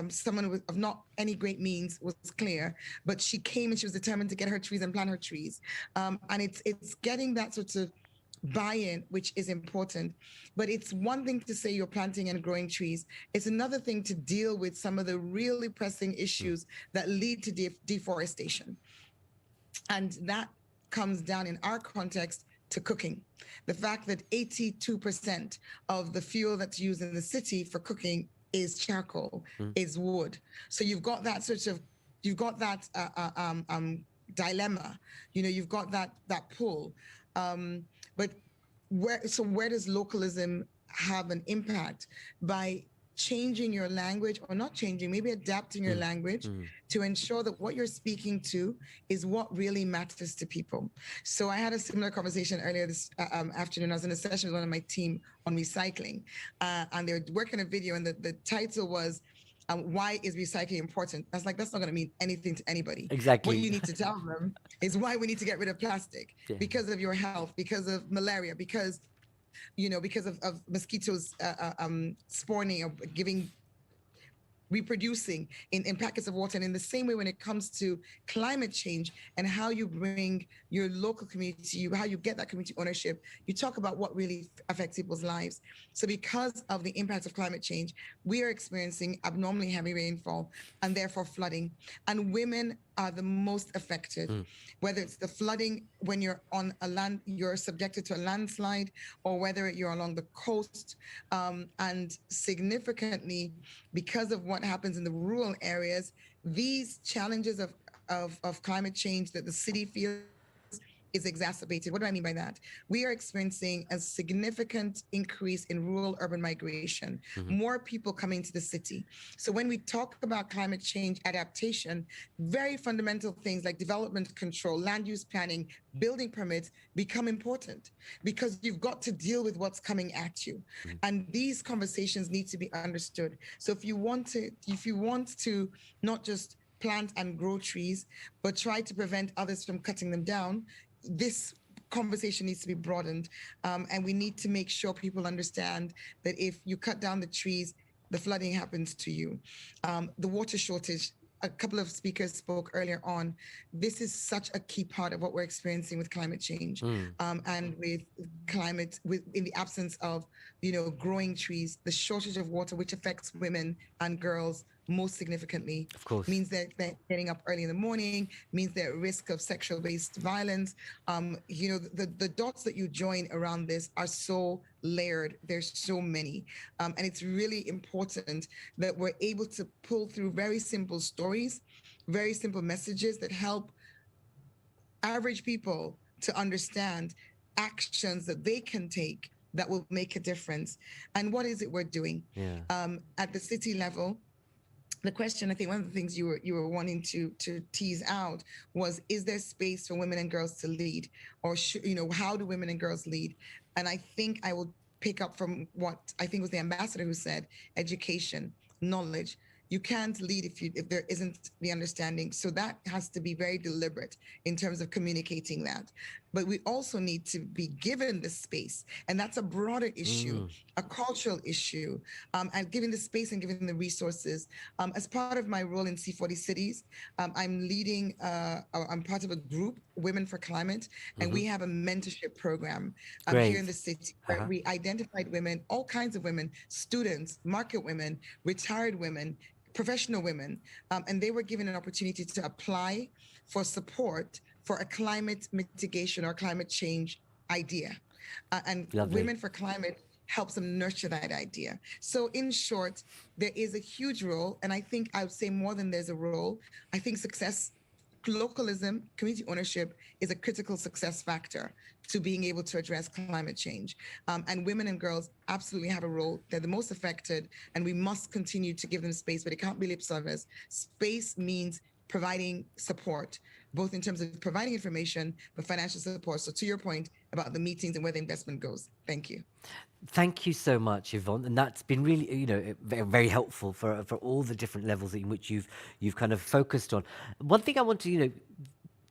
someone of not any great means, was clear, but she came and she was determined to get her trees and plant her trees. And it's getting that sort of buy-in, which is important. But it's one thing to say you're planting and growing trees. It's another thing to deal with some of the really pressing issues that lead to deforestation. And that comes down in our context to cooking. The fact that 82% of the fuel that's used in the city for cooking is charcoal, is wood. So you've got that dilemma, you've got that pull. But where does localism have an impact? By changing your language, or not changing, maybe adapting your language to ensure that what you're speaking to is what really matters to people. So I had a similar conversation earlier this afternoon. I was in a session with one of my team on recycling, and they were working a video, and the title was, why is recycling important? I was like, that's not going to mean anything to anybody. Exactly. What you need to tell them is why we need to get rid of plastic, because of your health, because of malaria, because of mosquitoes spawning or reproducing in packets of water. And in the same way, when it comes to climate change and how you bring your local community, how you get that community ownership, you talk about what really affects people's lives. So because of the impact of climate change, we are experiencing abnormally heavy rainfall and therefore flooding. And women are the most affected, whether it's the flooding when you're on a land, you're subjected to a landslide, or whether you're along the coast. And significantly, because of what happens in the rural areas, these challenges of climate change that the city feels is exacerbated. What do I mean by that? We are experiencing a significant increase in rural urban migration, more people coming to the city. So when we talk about climate change adaptation, very fundamental things like development control, land use planning, building permits become important, because you've got to deal with what's coming at you. And these conversations need to be understood. So if you want to not just plant and grow trees, but try to prevent others from cutting them down, this conversation needs to be broadened. And we need to make sure people understand that if you cut down the trees, the flooding happens to you. The water shortage, a couple of speakers spoke earlier on. This is such a key part of what we're experiencing with climate change, and with climate, in the absence of, growing trees, the shortage of water, which affects women and girls most significantly, of course, means that they're getting up early in the morning, means they're at risk of sexual-based violence. The dots that you join around this are so layered. There's so many. And it's really important that we're able to pull through very simple stories, very simple messages that help average people to understand actions that they can take that will make a difference. And what is it we're doing? At the city level, the question, I think one of the things you were wanting to tease out was, is there space for women and girls to lead? Or, how do women and girls lead? And I think I will pick up from what I think was the ambassador who said, education, knowledge. You can't lead if there isn't the understanding. So that has to be very deliberate in terms of communicating that. But we also need to be given the space, and that's a broader issue, a cultural issue, and giving the space and giving the resources. As part of my role in C40 Cities, I'm leading, I'm part of a group, Women for Climate, and we have a mentorship program here in the city where we identified women, all kinds of women, students, market women, retired women, professional women, and they were given an opportunity to apply for support for a climate mitigation or climate change idea. And Lovely. Women for Climate helps them nurture that idea. So in short, there is a huge role, and I think I would say more than there's a role. I think success, localism, community ownership is a critical success factor to being able to address climate change. And women and girls absolutely have a role. They're the most affected, and we must continue to give them space, but it can't be lip service. Space means providing support, both in terms of providing information, but financial support. So to your point about the meetings and where the investment goes. Thank you. Thank you so much, Yvonne, and that's been really, very helpful for all the different levels in which you've kind of focused on. One thing I want to,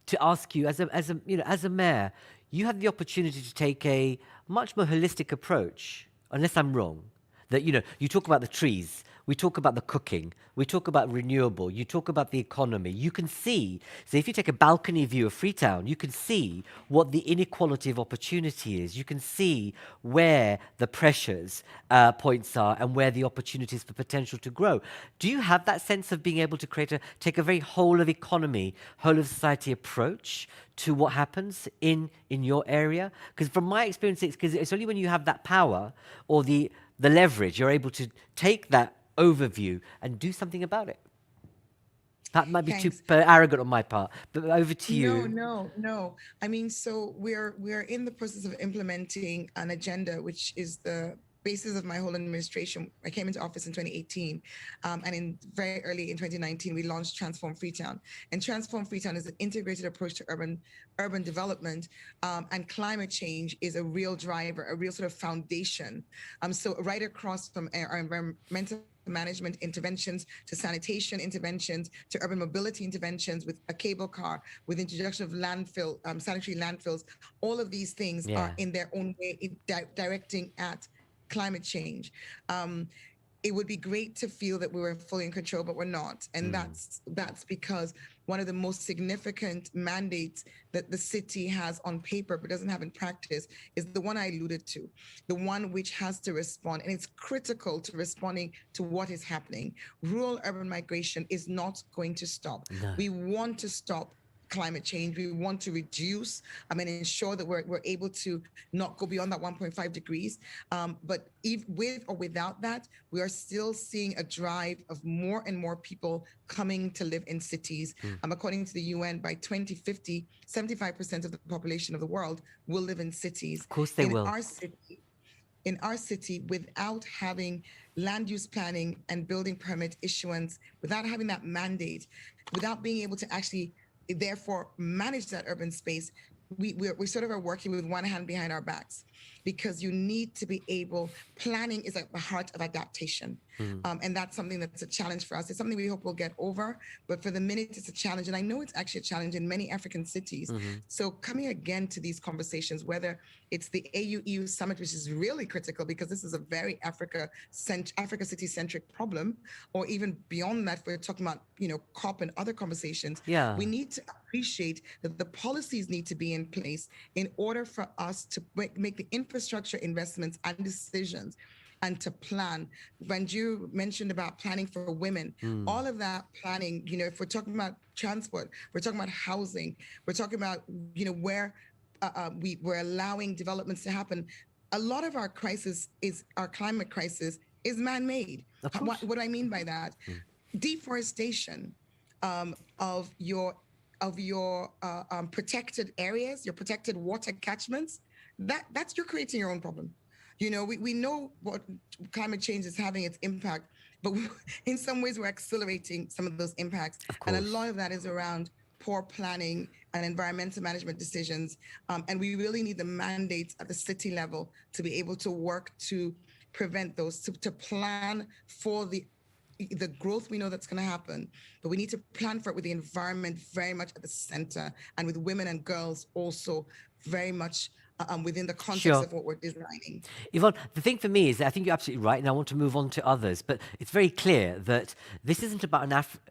to ask you as a mayor, you had the opportunity to take a much more holistic approach, unless I'm wrong. That, you talk about the trees, we talk about the cooking, we talk about renewable, you talk about the economy. You can see, so if you take a balcony view of Freetown, you can see what the inequality of opportunity is. You can see where the pressures points are and where the opportunities for potential to grow. Do you have that sense of being able to take a very whole of economy, whole of society approach to what happens in your area? Because from my experience, it's only when you have that power or the leverage, you're able to take that overview and do something about it. That might be too arrogant on my part, but over to you. No. I mean, so we're in the process of implementing an agenda, which is the basis of my whole administration. I came into office in 2018, and very early in 2019, we launched Transform Freetown. And Transform Freetown is an integrated approach to urban development, and climate change is a real driver, a real sort of foundation. So right across from our environmental management interventions to sanitation interventions to urban mobility interventions with a cable car, with introduction of landfill, sanitary landfills, all of these things are in their own way directing at climate change. It would be great to feel that we were fully in control, but we're not. And that's because one of the most significant mandates that the city has on paper but doesn't have in practice is the one I alluded to, the one which has to respond, and it's critical to responding to what is happening. Rural-urban migration is not going to stop. No. We want to stop climate change. We want to reduce and ensure that we're able to not go beyond that 1.5 degrees. But with or without that, we are still seeing a drive of more and more people coming to live in cities. According to the UN, by 2050, 75% of the population of the world will live in cities. Of course they will. In our city, without having land use planning and building permit issuance, without having that mandate, without being able to actually therefore manage that urban space, we sort of are working with one hand behind our backs, because you need to be able, planning is at the heart of adaptation. And that's something that's a challenge for us. It's something we hope we'll get over, but for the minute it's a challenge. And I know it's actually a challenge in many African cities. So coming again to these conversations, whether it's the AU-EU summit, which is really critical because this is a very Africa city-centric problem, or even beyond that, we're talking about, COP and other conversations. Yeah. We need to appreciate that the policies need to be in place in order for us to make the infrastructure investments and decisions and to plan. Wanjiru mentioned about planning for women. All of that planning, if we're talking about transport, we're talking about housing, we're talking about, where we're allowing developments to happen. A lot of our climate crisis is man-made. What do I mean by that? Deforestation of your protected areas, your protected water catchments, that's you're creating your own problem. We know what climate change is having its impact, but in some ways we're accelerating some of those impacts. And a lot of that is around poor planning and environmental management decisions. And we really need the mandates at the city level to be able to work to prevent those, to plan for the growth we know that's going to happen, but we need to plan for it with the environment very much at the center, and with women and girls also very much within the context of what we're designing. Yvonne, the thing for me is that I think you're absolutely right, and I want to move on to others, but it's very clear that this isn't about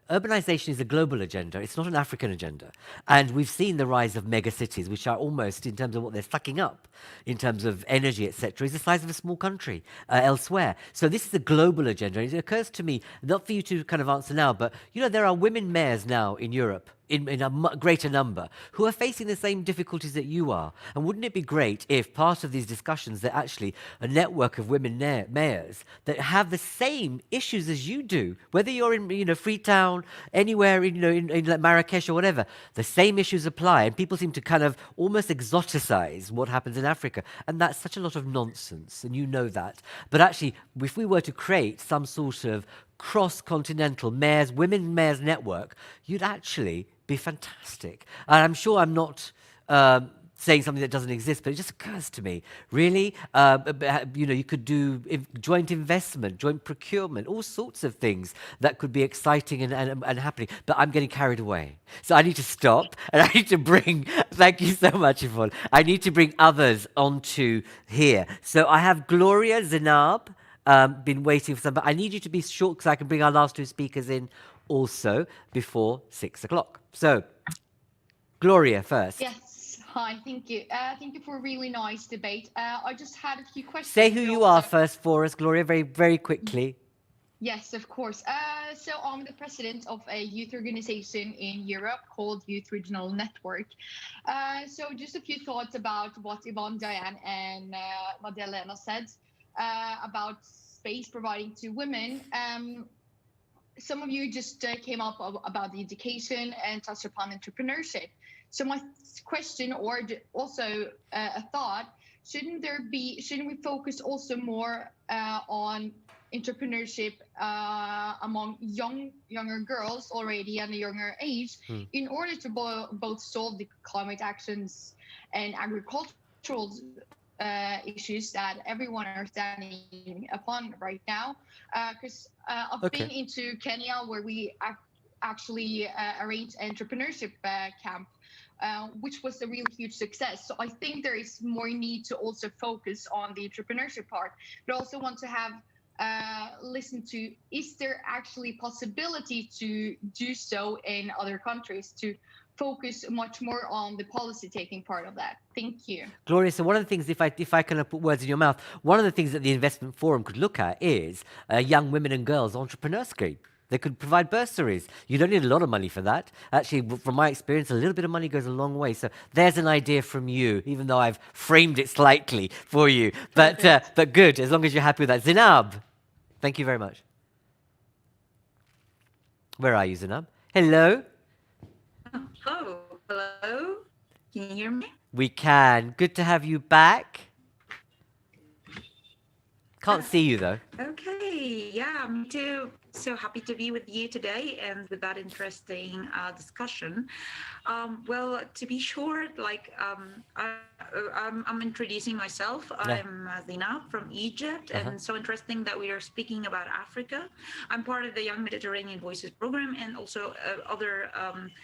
urbanization is a global agenda, it's not an African agenda. And we've seen the rise of mega cities, which are almost, in terms of what they're sucking up, in terms of energy, etc., is the size of a small country elsewhere. So this is a global agenda. And it occurs to me, not for you to kind of answer now, but there are women mayors now in Europe, in a greater number, who are facing the same difficulties that you are. And wouldn't it be great if part of these discussions, that actually a network of women mayors that have the same issues as you do, whether you're in Freetown, anywhere in like Marrakesh or whatever, the same issues apply, and people seem to kind of almost exoticize what happens in Africa, and that's such a lot of nonsense, and you know that. But actually, if we were to create some sort of cross-continental women mayors network, you'd actually be fantastic. And I'm sure I'm not saying something that doesn't exist, but it just occurs to me, really, you could do joint investment, joint procurement, all sorts of things that could be exciting and happening. But I'm getting carried away. So I need to stop, and I need to bring, thank you so much, Yvonne, I need to bring others onto here. So I have Gloria Zainab, been waiting for some, but I need you to be short because I can bring our last two speakers in also before 6 o'clock. So, Gloria first. Yes, hi, thank you. Thank you for a really nice debate. I just had a few questions. Say who you are first for us, Gloria, very, very quickly. Yes, of course. So I'm the president of a youth organization in Europe called Youth Regional Network. So just a few thoughts about what Yvonne, Diane, and Madalena said about space providing to women. Some of you just came up about the education and touched upon entrepreneurship. So my question, or also a thought, shouldn't we focus also more on entrepreneurship among younger girls already at a younger age, in order to both solve the climate actions and agricultural issues that everyone are standing upon right now? Because I've been into Kenya, where we actually arranged an entrepreneurship camp, which was a really huge success. So I think there is more need to also focus on the entrepreneurship part, but also want to have listen to, is there actually possibility to do so in other countries, to focus much more on the policy taking part of that? Thank you. Gloria, so one of the things, if I kind of put words in your mouth, one of the things that the investment forum could look at is young women and girls entrepreneur scheme. They could provide bursaries. You don't need a lot of money for that. Actually, from my experience, a little bit of money goes a long way. So there's an idea from you, even though I've framed it slightly for you. But good, as long as you're happy with that. Zinab, thank you very much. Where are you, Zinab? Hello? Oh, hello. Can you hear me? We can. Good to have you back. Can't see you, though. Okay, yeah, me too. So happy to be with you today and with that interesting discussion. Well, to be short, like I'm introducing myself. Yeah. I'm Zina from Egypt, and so interesting that we are speaking about Africa. I'm part of the Young Mediterranean Voices program and also other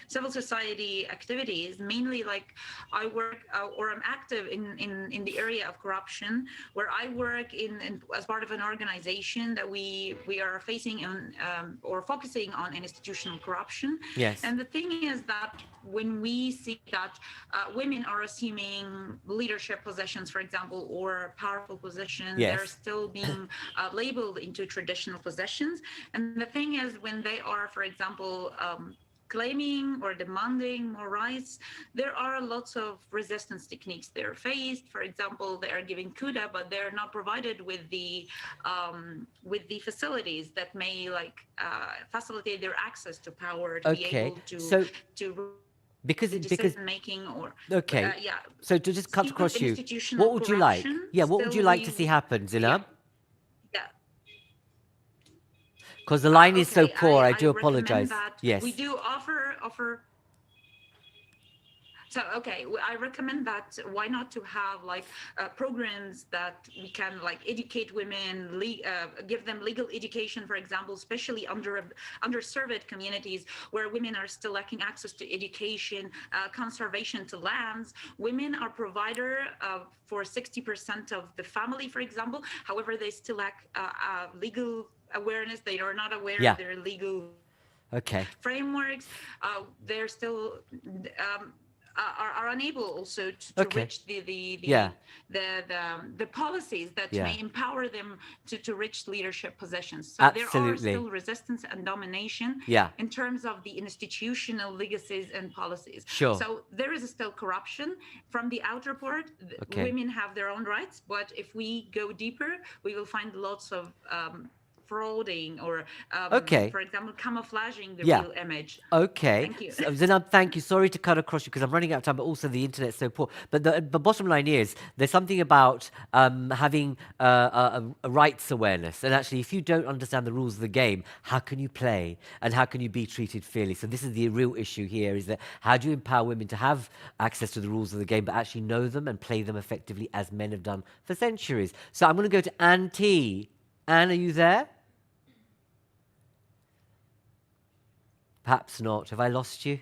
civil society activities. Mainly, like I work or I'm active in the area of corruption, where I work in as part of an organization that we are facing on or focusing on institutional corruption. Yes. And the thing is that when we see that women are assuming leadership positions, for example, or powerful positions, Yes. they're still being labeled into traditional positions. And the thing is, when they are, for example, claiming or demanding more rights, there are lots of resistance techniques they're faced. For example, they are giving kuda, but they're not provided with the facilities that may facilitate their access to power to be able to because decision making or yeah. So to just cut across you, what would you like? Yeah, what would you like to see happen, Zinab? Because the line is so poor, I do apologize. Yes. We do offer. So, okay, I recommend that why not to have programs that we can educate women, give them legal education, for example, especially underserved communities where women are still lacking access to education, conservation to lands. Women are provider for 60% of the family, for example. However, they still lack legal awareness. They are not aware of their legal frameworks. They're still are unable also to reach the policies that may empower them to reach leadership positions. So there are still resistance and domination in terms of the institutional legacies and policies. Sure. So there is still corruption from the outer part. Women have their own rights, but if we go deeper, we will find lots of frauding or, for example, camouflaging the real image. Okay. Thank you. So, Zinab, thank you. Sorry to cut across you because I'm running out of time, but also the internet's so poor. But the bottom line is there's something about having a rights awareness. And actually, if you don't understand the rules of the game, how can you play and how can you be treated fairly? So this is the real issue here, is that how do you empower women to have access to the rules of the game, but actually know them and play them effectively as men have done for centuries? So I'm going to go to Anne T. Anne, are you there? Perhaps not. Have I lost you?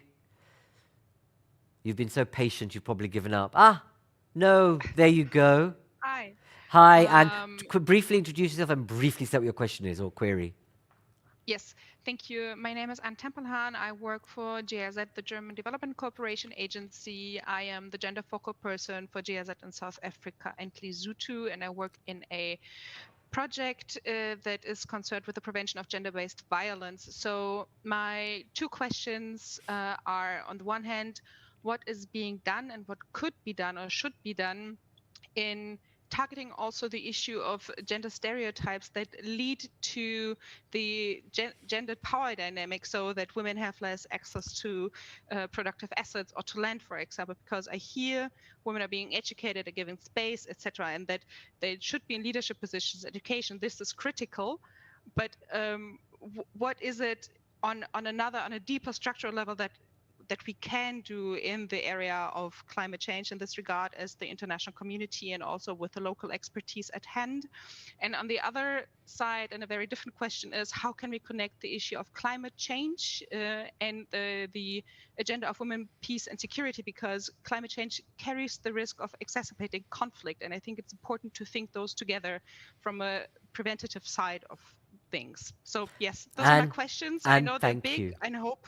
You've been so patient, you've probably given up. No, there you go. Hi. Hi, and briefly introduce yourself and briefly say what your question is or query. Yes, thank you. My name is Anne Tempelhahn. I work for GIZ, the German Development Cooperation Agency. I am the gender focal person for GIZ in South Africa and Lesotho, and I work in a project that is concerned with the prevention of gender-based violence. So my two questions are, on the one hand, what is being done and what could be done or should be done in targeting also the issue of gender stereotypes that lead to the gendered power dynamic, so that women have less access to productive assets or to land, for example, because I hear women are being educated, are given space, etc., and that they should be in leadership positions, education. This is critical, but what is it on a deeper structural level that that we can do in the area of climate change in this regard as the international community and also with the local expertise at hand. And on the other side, and a very different question is, how can we connect the issue of climate change and the agenda of women, peace and security, because climate change carries the risk of exacerbating conflict. And I think it's important to think those together from a preventative side of things. So yes, those are my questions. I know they're big and I hope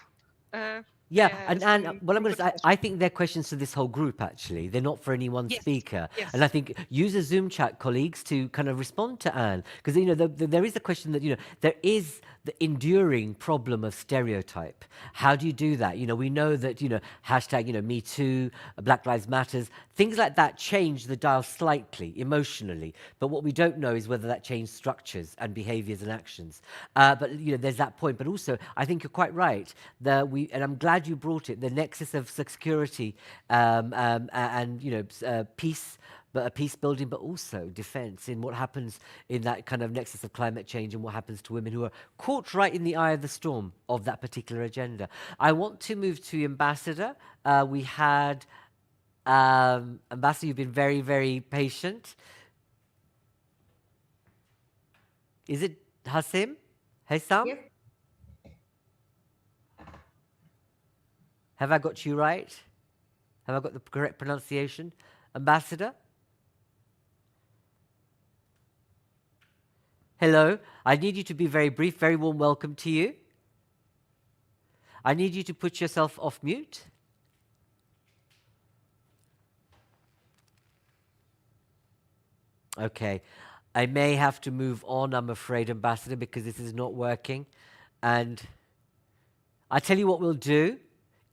and what I'm going to say, I think they're questions to this whole group, actually. They're not for any one speaker. Yes. And I think use a Zoom chat, colleagues, to kind of respond to Anne. Because, you know, there is a question that, you know, there is the enduring problem of stereotype. How do you do that? You know, we know that, you know, hashtag, you know, Me Too, Black Lives Matters, things like that change the dial slightly, emotionally. But what we don't know is whether that changed structures and behaviors and actions. But, you know, there's that point. But also, I think you're quite right. And I'm glad you brought it, the nexus of security and, you know, peace, but peace building, but also defense in what happens in that kind of nexus of climate change and what happens to women who are caught right in the eye of the storm of that particular agenda. I want to move to Ambassador. We had Ambassador, you've been very, very patient. Is it Hassam? Hassam? Yes. Have I got you right? Have I got the correct pronunciation? Ambassador? Hello. I need you to be very brief. Very warm welcome to you. I need you to put yourself off mute. Okay. I may have to move on, I'm afraid, Ambassador, because this is not working. And I tell you what we'll do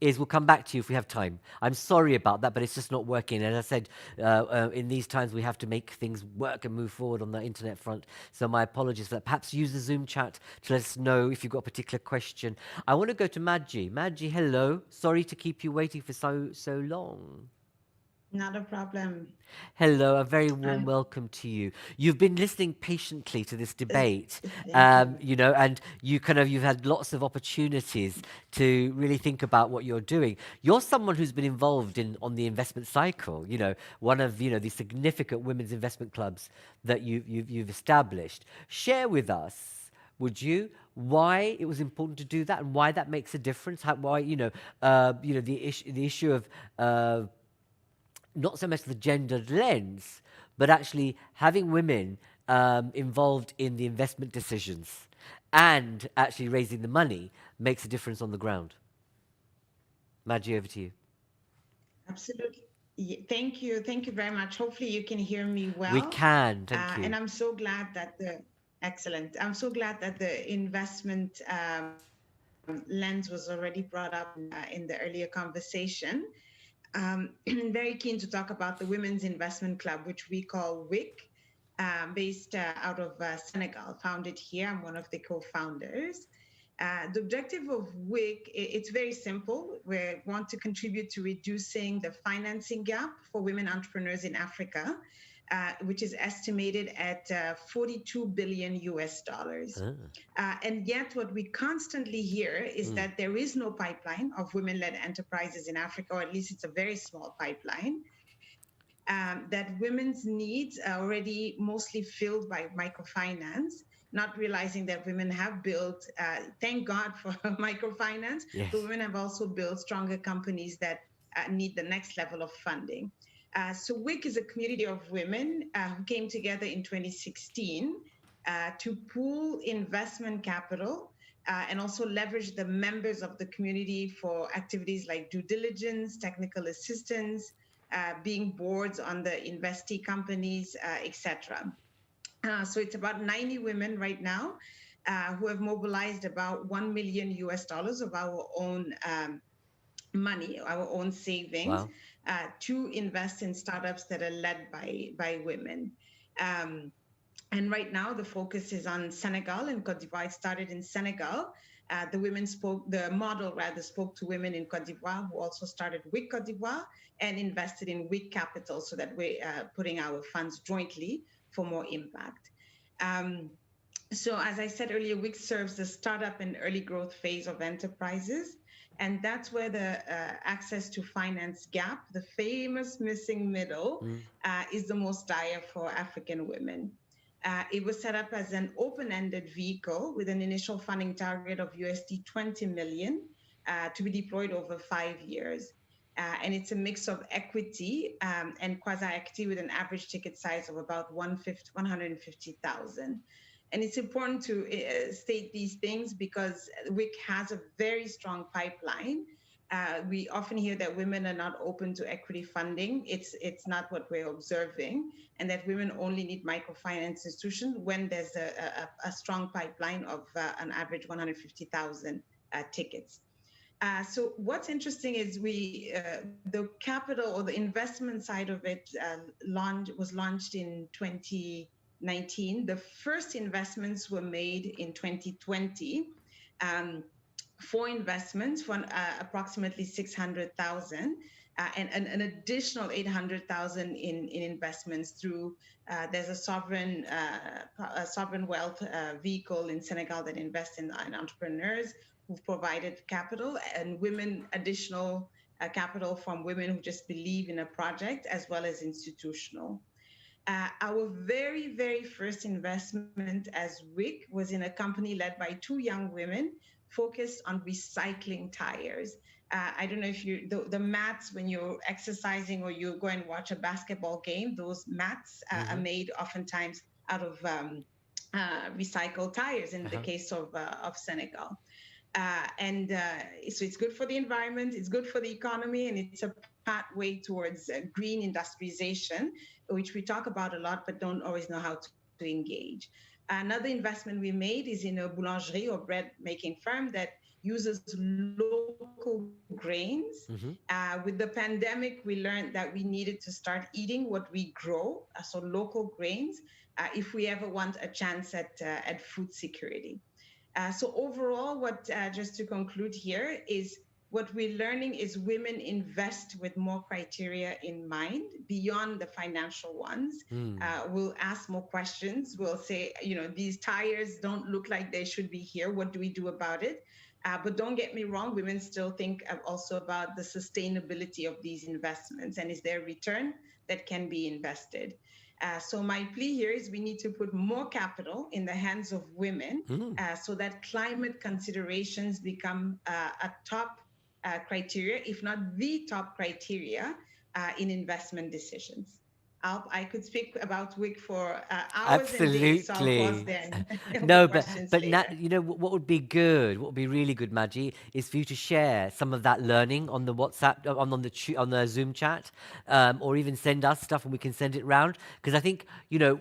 is we'll come back to you if we have time. I'm sorry about that, but it's just not working. And as I said, in these times, we have to make things work and move forward on the internet front. So my apologies for that. Perhaps use the Zoom chat to let us know if you've got a particular question. I want to go to Madji. Madji, hello. Sorry to keep you waiting for so long. Not a problem. Hello, a very warm welcome to you. You've been listening patiently to this debate, you know, and you've had lots of opportunities to really think about what you're doing. You're someone who's been involved on the investment cycle, you know, one of, you know, the significant women's investment clubs that you've established. Share with us, would you, why it was important to do that and why that makes a difference? Why, you know, the issue of not so much the gendered lens, but actually having women involved in the investment decisions and actually raising the money makes a difference on the ground. Madji, over to you. Absolutely. Thank you. Thank you very much. Hopefully you can hear me well. We can, thank you. And I'm so glad that I'm so glad that the investment lens was already brought up in the earlier conversation. Very keen to talk about the Women's Investment Club, which we call WIC, based out of Senegal, founded here. I'm one of the co-founders. The objective of WIC, it's very simple. We want to contribute to reducing the financing gap for women entrepreneurs in Africa, which is estimated at $42 billion US. And yet what we constantly hear is that there is no pipeline of women-led enterprises in Africa, or at least it's a very small pipeline, that women's needs are already mostly filled by microfinance, not realizing that women have built, thank God for microfinance, but women have also built stronger companies that need the next level of funding. So WIC is a community of women who came together in 2016 to pool investment capital and also leverage the members of the community for activities like due diligence, technical assistance, being boards on the investee companies, etc. So it's about 90 women right now who have mobilized about $1 million US of our own money, our own savings. Wow. To invest in startups that are led by women. And right now, the focus is on Senegal and Côte d'Ivoire. It started in Senegal. The model spoke to women in Côte d'Ivoire who also started WIC Côte d'Ivoire and invested in WIC Capital so that we're putting our funds jointly for more impact. So as I said earlier, WIC serves the startup and early growth phase of enterprises. And that's where the access to finance gap, the famous missing middle, is the most dire for African women. It was set up as an open-ended vehicle with an initial funding target of USD 20 million to be deployed over 5 years. And it's a mix of equity and quasi-equity with an average ticket size of about 150,000. And it's important to state these things because WIC has a very strong pipeline. We often hear that women are not open to equity funding. It's not what we're observing, and that women only need microfinance institutions when there's a strong pipeline of an average 150,000 tickets. So what's interesting is the capital or the investment side of it was launched in 2019. The first investments were made in 2020. 4 investments for approximately 600,000 and an additional 800,000 in investments through there's a sovereign wealth vehicle in Senegal that invests in entrepreneurs who've provided capital, and women additional capital from women who just believe in a project, as well as institutional. Our very, very first investment as WIC was in a company led by 2 young women focused on recycling tires. I don't know if the mats, when you're exercising or you go and watch a basketball game, those mats are made oftentimes out of recycled tires in the case of Senegal. So it's good for the environment, it's good for the economy, and it's a pathway towards green industrialization, which we talk about a lot, but don't always know how to engage. Another investment we made is in a boulangerie or bread making firm that uses local grains. With the pandemic, we learned that we needed to start eating what we grow, so local grains, if we ever want a chance at food security. So overall, just to conclude here, is what we're learning is women invest with more criteria in mind beyond the financial ones. We'll ask more questions. We'll say, these tires don't look like they should be here. What do we do about it? But don't get me wrong, women still think also about the sustainability of these investments, and is there a return that can be invested? So my plea here is we need to put more capital in the hands of women so that climate considerations become a top criteria, if not the top criteria in investment decisions. I could speak about WIC for hours and days, so I'll pause there. No, but what would be good, what would be really good, Madji, is for you to share some of that learning on the WhatsApp, on the Zoom chat, or even send us stuff and we can send it round. Because I think,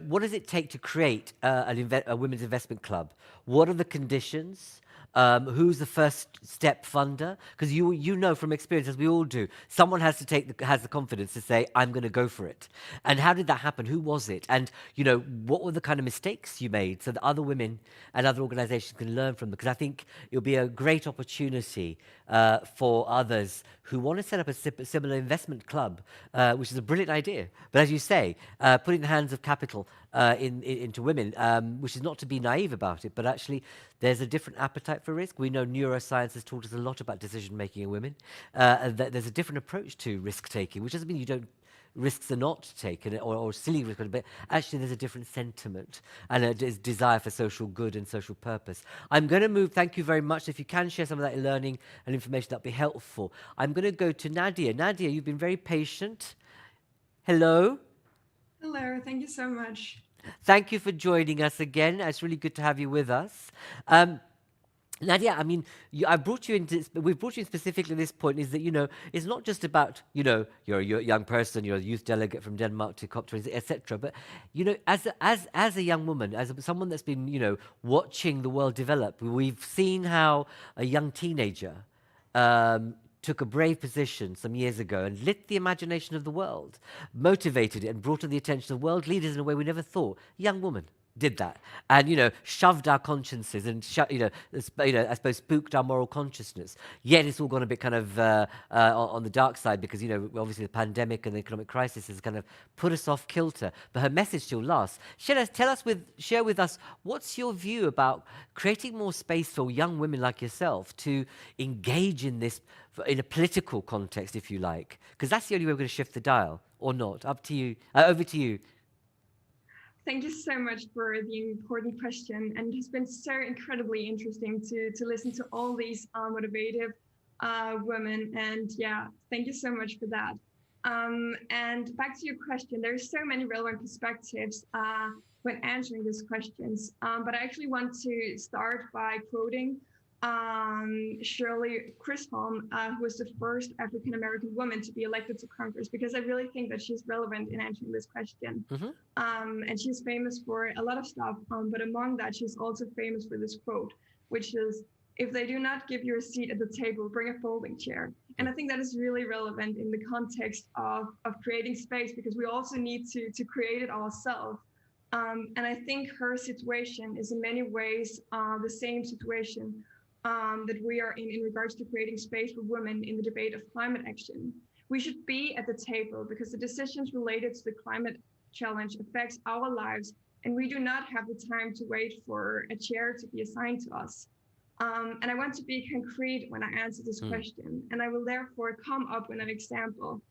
what does it take to create a women's investment club? What are the conditions? Who's the first step funder? Because you know from experience, as we all do, someone has the confidence to say, I'm going to go for it. And how did that happen? Who was it? And what were the kind of mistakes you made so that other women and other organizations can learn from them? Because I think it'll be a great opportunity for others who want to set up a similar investment club, which is a brilliant idea. But as you say, putting the hands of capital into women, which is not to be naive about it, but actually there's a different appetite for risk. We know neuroscience has taught us a lot about decision-making in women. There's a different approach to risk-taking, which doesn't mean risks are not taken or silly risk, but actually there's a different sentiment and a desire for social good and social purpose. I'm going to move, thank you very much. If you can share some of that learning and information, that'd be helpful. I'm going to go to Nadia. Nadia, you've been very patient. Hello. Hello, thank you so much. Thank you for joining us again. It's really good to have you with us. Nadia, I mean, we've brought you in specifically at this point, is that, it's not just about, you're a young person, you're a youth delegate from Denmark to COP20, etc. But, as a young woman, as someone that's been, watching the world develop, we've seen how a young teenager took a brave position some years ago and lit the imagination of the world, motivated it and brought to the attention of world leaders in a way we never thought. Young woman, did that, and shoved our consciences and I suppose spooked our moral consciousness. Yet it's all gone a bit kind of on the dark side because obviously the pandemic and the economic crisis has kind of put us off kilter. But her message still lasts. Share with us what's your view about creating more space for young women like yourself to engage in this in a political context, if you like, because that's the only way we're going to shift the dial, or not. Up to you. Over to you. Thank you so much for the important question. And it's been so incredibly interesting to listen to all these motivative women. And yeah, thank you so much for that. And back to your question, there's so many relevant perspectives when answering these questions. But I actually want to start by quoting Shirley Chisholm, who was the first African-American woman to be elected to Congress, because I really think that she's relevant in answering this question. And she's famous for a lot of stuff, but among that, she's also famous for this quote, which is, "If they do not give you a seat at the table, bring a folding chair." And I think that is really relevant in the context of creating space, because we also need to create it ourselves. And I think her situation is in many ways the same situation that we are in regards to creating space for women in the debate of climate action. We should be at the table because the decisions related to the climate challenge affects our lives, and we do not have the time to wait for a chair to be assigned to us. And I want to be concrete when I answer this question, and I will therefore come up with an example,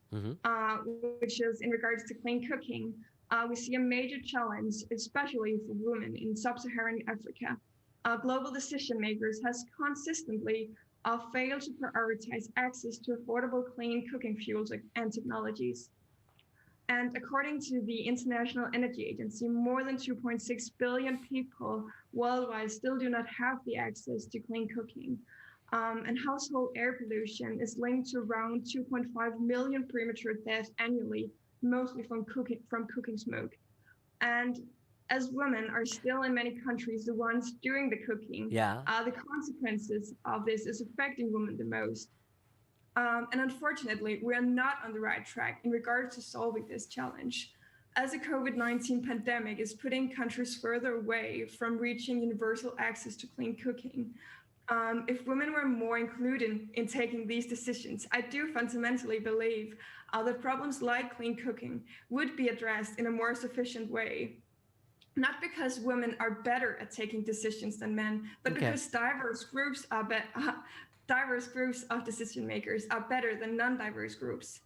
which is in regards to clean cooking. We see a major challenge, especially for women in sub-Saharan Africa. Global decision makers has consistently failed to prioritize access to affordable clean cooking fuels and technologies. And according to the International Energy Agency, more than 2.6 billion people worldwide still do not have the access to clean cooking. And household air pollution is linked to around 2.5 million premature deaths annually, mostly from cooking smoke. And as women are still in many countries the ones doing the cooking, the consequences of this is affecting women the most. And unfortunately, we are not on the right track in regards to solving this challenge, as the COVID-19 pandemic is putting countries further away from reaching universal access to clean cooking. If women were more included in taking these decisions, I do fundamentally believe that problems like clean cooking would be addressed in a more sufficient way. Not because women are better at taking decisions than men, but because diverse groups of decision makers are better than non-diverse groups.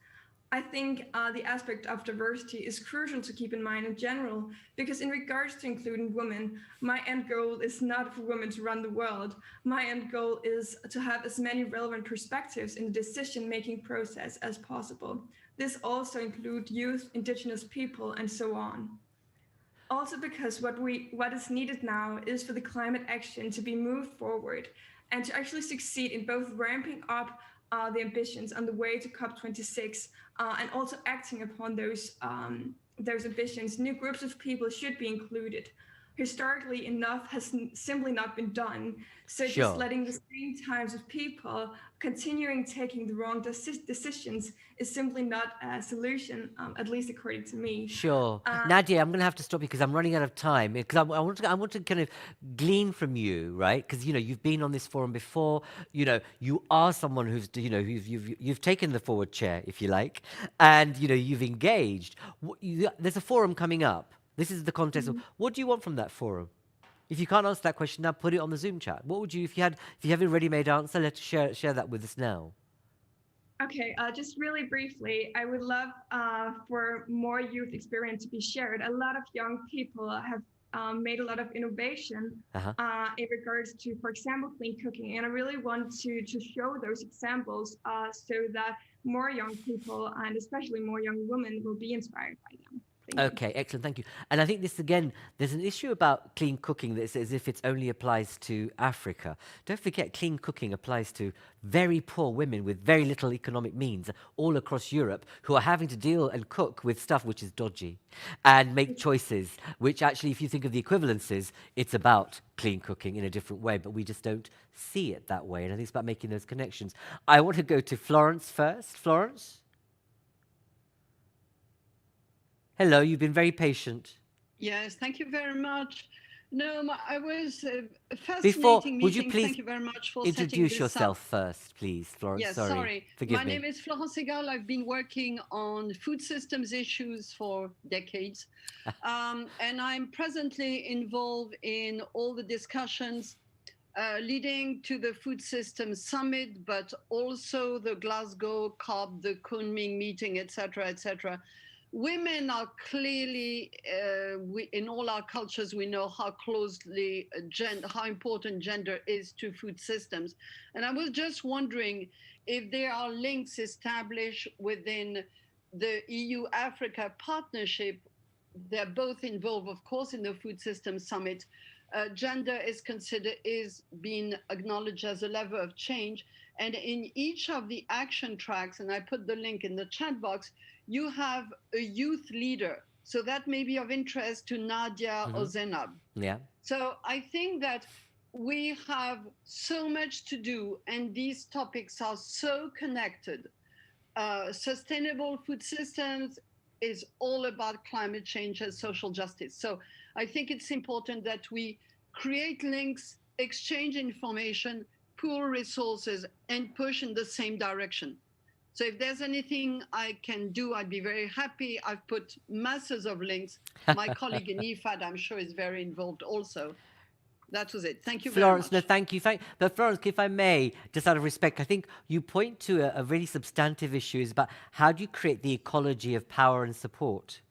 I think the aspect of diversity is crucial to keep in mind in general, because in regards to including women, my end goal is not for women to run the world. My end goal is to have as many relevant perspectives in the decision-making process as possible. This also includes youth, indigenous people, and so on. Also because what is needed now is for the climate action to be moved forward and to actually succeed in both ramping up the ambitions on the way to COP26 and also acting upon those ambitions. New groups of people should be included. Historically, enough has simply not been done. So just letting the same types of people continuing taking the wrong decisions is simply not a solution, at least according to me. Nadia, I'm going to have to stop you because I'm running out of time. Because I want to kind of glean from you, right? Because you've been on this forum before. You are someone who's you've taken the forward chair, if you like, and you've engaged. There's a forum coming up. This is the contest of what do you want from that forum? If you can't answer that question now, put it on the Zoom chat. What would you, if you have a ready-made answer, let's share that with us now. Okay, just really briefly, I would love for more youth experience to be shared. A lot of young people have made a lot of innovation in regards to, for example, clean cooking. And I really want to show those examples so that more young people and especially more young women will be inspired by them. Okay, excellent, thank you. And I think this, again, there's an issue about clean cooking that's as if it only applies to Africa. Don't forget, clean cooking applies to very poor women with very little economic means all across Europe who are having to deal and cook with stuff which is dodgy and make choices, which actually, if you think of the equivalences, it's about clean cooking in a different way, but we just don't see it that way. And I think it's about making those connections. I want to go to Florence first. Florence? Hello, you've been very patient. Yes, thank you very much. No, I was a Before, fascinating would you meeting. please Thank you very much for introduce setting this yourself up. first, please, Florence? Yes, Sorry. sorry. Forgive My me. name is Florence Egal. I've been working on food systems issues for decades. And I'm presently involved in all the discussions leading to the Food Systems Summit, but also the Glasgow COP, the Kunming meeting, etc., etc. Women are clearly, in all our cultures, we know how closely how important gender is to food systems. And I was just wondering if there are links established within the EU-Africa partnership. They're both involved, of course, in the Food Systems Summit. Gender is being acknowledged as a lever of change. And in each of the action tracks, and I put the link in the chat box, you have a youth leader. So that may be of interest to Nadia or Zainab. Yeah. So I think that we have so much to do, and these topics are so connected. Sustainable food systems is all about climate change and social justice. So I think it's important that we create links, exchange information, pool resources, and push in the same direction. So if there's anything I can do, I'd be very happy. I've put masses of links. My colleague in IFAD, I'm sure, is very involved also. That was it. Thank you Florence, very much. no, thank you. But Florence, if I may, just out of respect, I think you point to a really substantive issue is about how do you create the ecology of power and support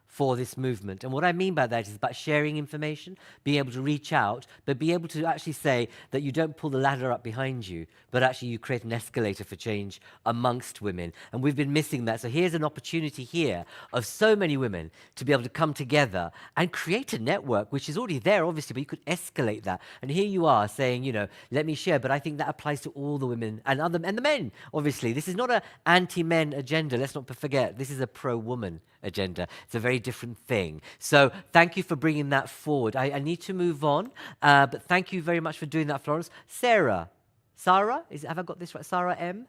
for this movement. And what I mean by that is about sharing information, being able to reach out, but be able to actually say that you don't pull the ladder up behind you, but actually you create an escalator for change amongst women. And we've been missing that. So here's an opportunity here of so many women to be able to come together and create a network, which is already there, obviously, but you could escalate that. And here you are saying, you know, let me share, but I think that applies to all the women and the men, obviously. This is not an anti-men agenda. Let's not forget, this is a pro-woman agenda. It's a very different thing. So thank you for bringing that forward. I need to move on, but thank you very much for doing that, Florence. Sara, have I got this right? Sara M?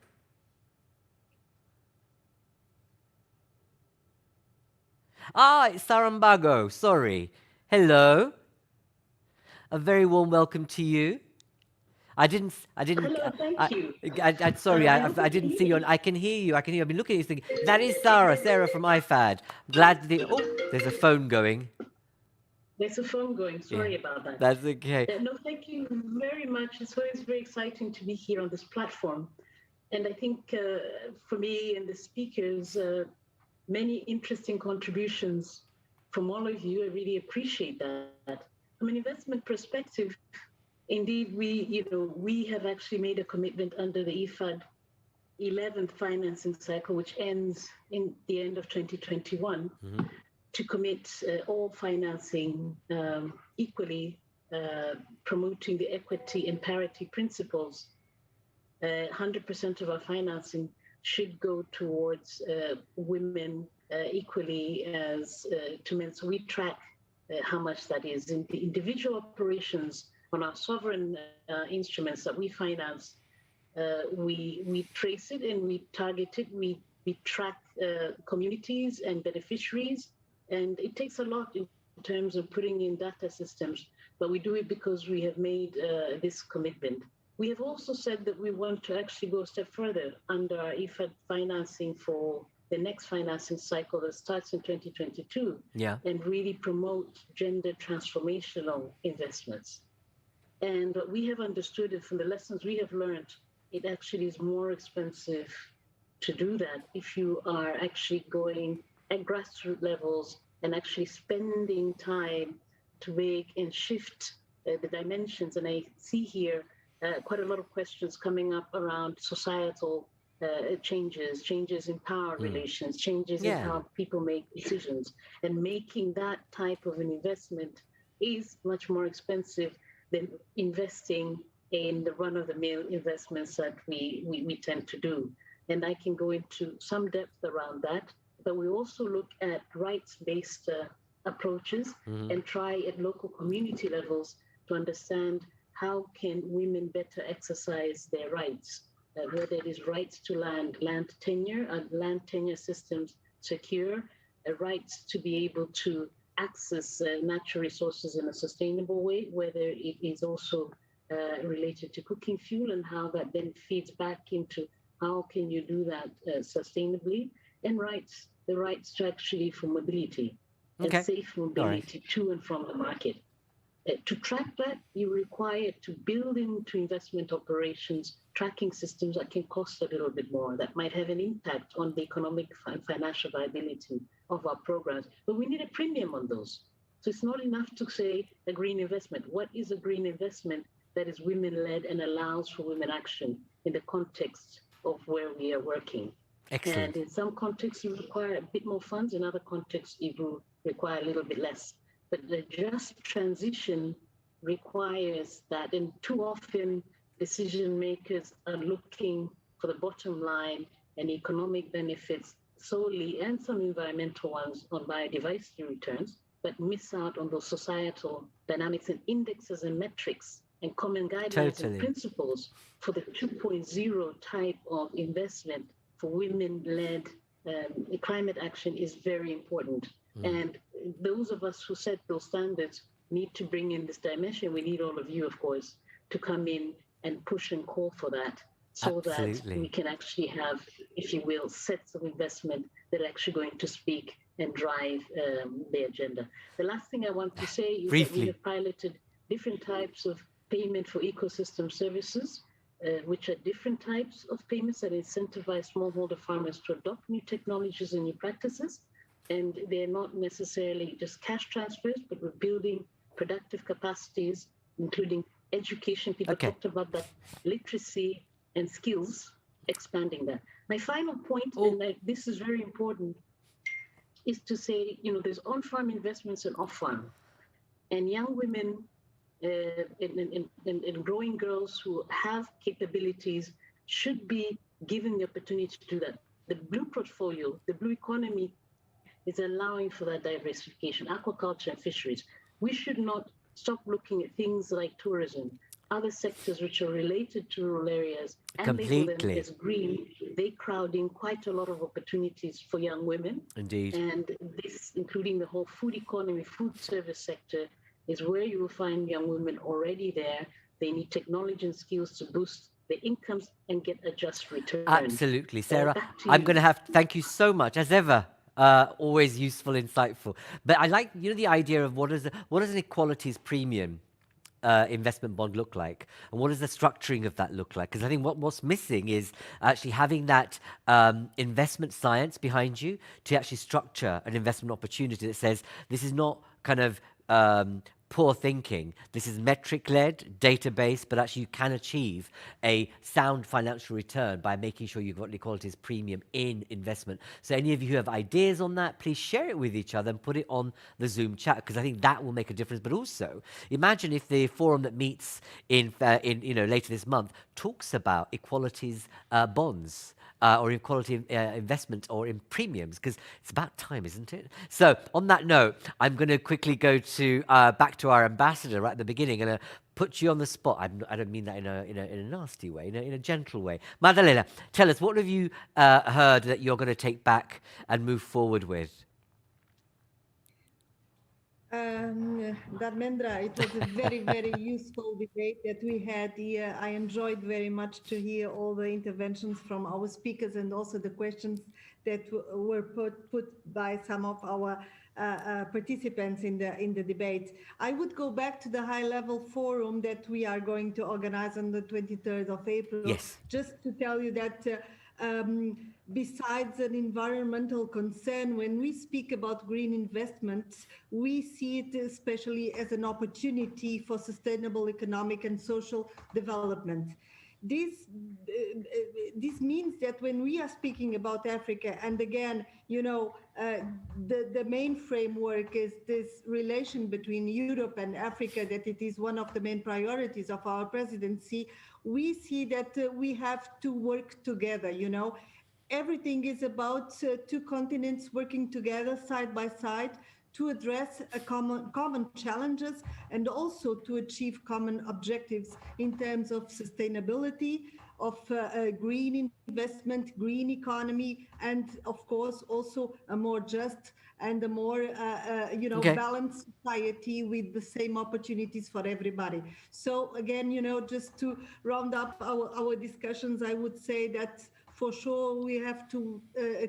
It's Sara Mbago, sorry. Hello. A very warm welcome to you. I didn't. Hello, thank you. Sorry, I didn't see you. I can hear you. I've been looking at this thing. That is Sara from IFAD. Glad there's a phone going. There's a phone going. Sorry about that. That's okay. No, thank you very much. It's always very exciting to be here on this platform. And I think for me and the speakers, many interesting contributions from all of you. I really appreciate that. From an investment perspective, indeed, we have actually made a commitment under the IFAD 11th financing cycle, which ends in the end of 2021, to commit all financing equally, promoting the equity and parity principles. 100% of our financing should go towards women equally as to men. So we track how much that is in the individual operations. On our sovereign instruments that we finance, we trace it and we target it. We track communities and beneficiaries, and it takes a lot in terms of putting in data systems, but we do it because we have made this commitment. We have also said that we want to actually go a step further under our IFAD financing for the next financing cycle that starts in 2022, and really promote gender transformational investments. And what we have understood, and from the lessons we have learned, it actually is more expensive to do that if you are actually going at grassroots levels and actually spending time to make and shift the dimensions. And I see here quite a lot of questions coming up around societal changes in power relations, changes in how people make decisions. And making that type of an investment is much more expensive than investing in the run-of-the-mill investments that we tend to do. And I can go into some depth around that, but we also look at rights-based approaches and try at local community levels to understand how can women better exercise their rights, whether it is rights to land tenure, and land tenure systems secure, rights to be able to access natural resources in a sustainable way, whether it is also related to cooking fuel and how that then feeds back into how can you do that sustainably, and the rights to actually for mobility and safe mobility to and from the market. To track that, you require to build into investment operations tracking systems that can cost a little bit more, that might have an impact on the economic and financial viability of our programs. But we need a premium on those. So it's not enough to say a green investment. What is a green investment that is women-led and allows for women action in the context of where we are working? Excellent. And in some contexts, you require a bit more funds. In other contexts, you will require a little bit less. But the just transition requires that, and too often decision makers are looking for the bottom line and economic benefits solely, and some environmental ones on biodiversity returns, but miss out on those societal dynamics and indexes and metrics and common guidelines and principles for the 2.0 type of investment for women-led climate action is very important. And those of us who set those standards need to bring in this dimension. We need all of you, of course, to come in and push and call for that, so that we can actually have, if you will, sets of investment that are actually going to speak and drive the agenda. The last thing I want to say is that we have piloted different types of payment for ecosystem services, which are different types of payments that incentivize smallholder farmers to adopt new technologies and new practices. And they're not necessarily just cash transfers, but we're building productive capacities, including education. People talked about that, literacy and skills, expanding that. My final point, and this is very important, is to say, there's on-farm investments and off-farm. And young women and growing girls who have capabilities should be given the opportunity to do that. The blue portfolio, the blue economy, is allowing for that diversification, aquaculture and fisheries. We should not stop looking at things like tourism, other sectors which are related to rural areas, and label them as green. They crowd in quite a lot of opportunities for young women. Indeed. And this, including the whole food economy, food service sector, is where you will find young women already there. They need technology and skills to boost their incomes and get a just return. Absolutely. Sarah, I'm going to have to thank you so much, as ever. Always useful, insightful. But I like, the idea of what does an equalities premium investment bond look like, and what does the structuring of that look like? Because I think what's missing is actually having that investment science behind you to actually structure an investment opportunity that says this is not kind of poor thinking. This is metric-led, data-based, but actually you can achieve a sound financial return by making sure you've got an equalities premium in investment. So any of you who have ideas on that, please share it with each other and put it on the Zoom chat, because I think that will make a difference. But also, imagine if the forum that meets in later this month talks about equalities bonds. Or equality investment, or in premiums, because it's about time, isn't it? So on that note, I'm going to quickly go to back to our ambassador right at the beginning, and put you on the spot. I don't mean that in a nasty way, in a gentle way. Madalena, tell us, what have you heard that you're going to take back and move forward with? Dharmendra, it was a very, very useful debate that we had here. I enjoyed very much to hear all the interventions from our speakers, and also the questions that were put by some of our participants in the debate. I would go back to the high-level forum that we are going to organize on the 23rd of April. Yes. Just to tell you that besides an environmental concern, when we speak about green investments, we see it especially as an opportunity for sustainable economic and social development. This means that when we are speaking about Africa, and again, the main framework is this relation between Europe and Africa, that it is one of the main priorities of our presidency. We see that we have to work together, Everything is about two continents working together side by side to address common challenges, and also to achieve common objectives in terms of sustainability, of green investment, green economy, and of course also a more just and a more balanced society with the same opportunities for everybody. So again, just to round up our discussions, I would say that for sure we have to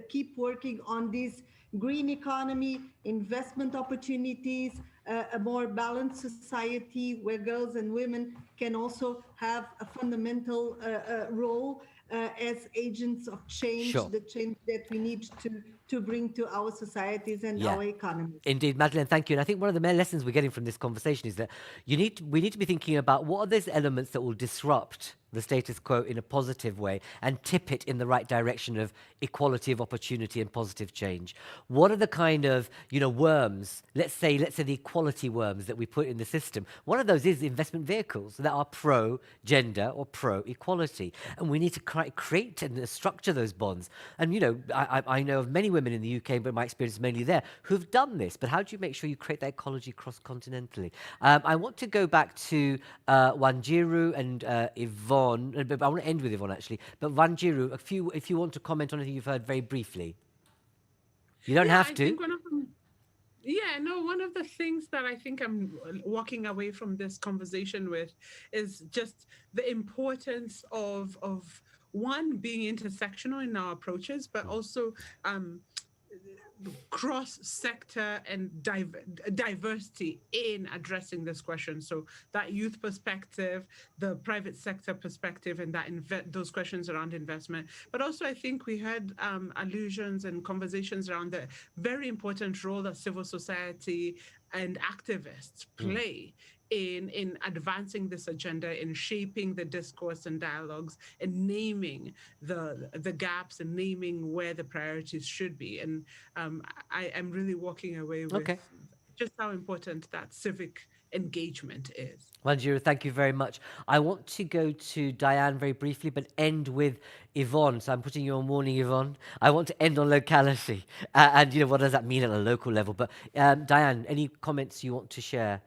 keep working on this green economy, investment opportunities, a more balanced society where girls and women can also have a fundamental role as agents of change, the change that we need to bring to our societies and our economies. Indeed, Madeleine, thank you. And I think one of the main lessons we're getting from this conversation is that we need to be thinking about what are those elements that will disrupt the status quo in a positive way and tip it in the right direction of equality of opportunity and positive change. What are the kind of, worms, let's say the equality worms that we put in the system? One of those is investment vehicles that are pro-gender or pro-equality. And we need to create and structure those bonds. And, I know of many women in the UK, but my experience is mainly there, who've done this. But how do you make sure you create that ecology cross-continentally? I want to go back to Wanjiru and Yvonne. But I want to end with Yvonne, actually. But Wanjiru, if you want to comment on anything you've heard very briefly. You don't have to. One of the things that I think I'm walking away from this conversation with is just the importance of one, being intersectional in our approaches, but also cross-sector and diversity in addressing this question. So that youth perspective, the private sector perspective, and those questions around investment. But also I think we had allusions and conversations around the very important role that civil society and activists play in advancing this agenda, in shaping the discourse and dialogues, and naming the gaps and naming where the priorities should be. And I am really walking away with just how important that civic engagement is. Wanjiru, thank you very much. I want to go to Diane very briefly, but end with Yvonne. So I'm putting you on warning, Yvonne. I want to end on locality. And, what does that mean at a local level? But Diane, any comments you want to share?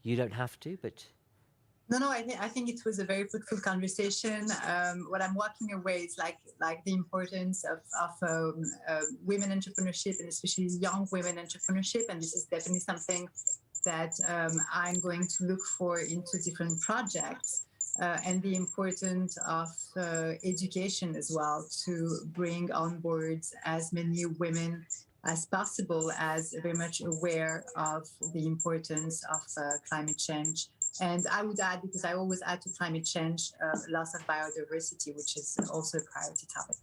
You don't have to, but... No, I think it was a very fruitful conversation. What I'm walking away is like the importance of women entrepreneurship, and especially young women entrepreneurship. And this is definitely something that I'm going to look for into different projects, and the importance of education as well, to bring on board as many women as possible, as very much aware of the importance of climate change. And I would add, because I always add to climate change, loss of biodiversity, which is also a priority topic.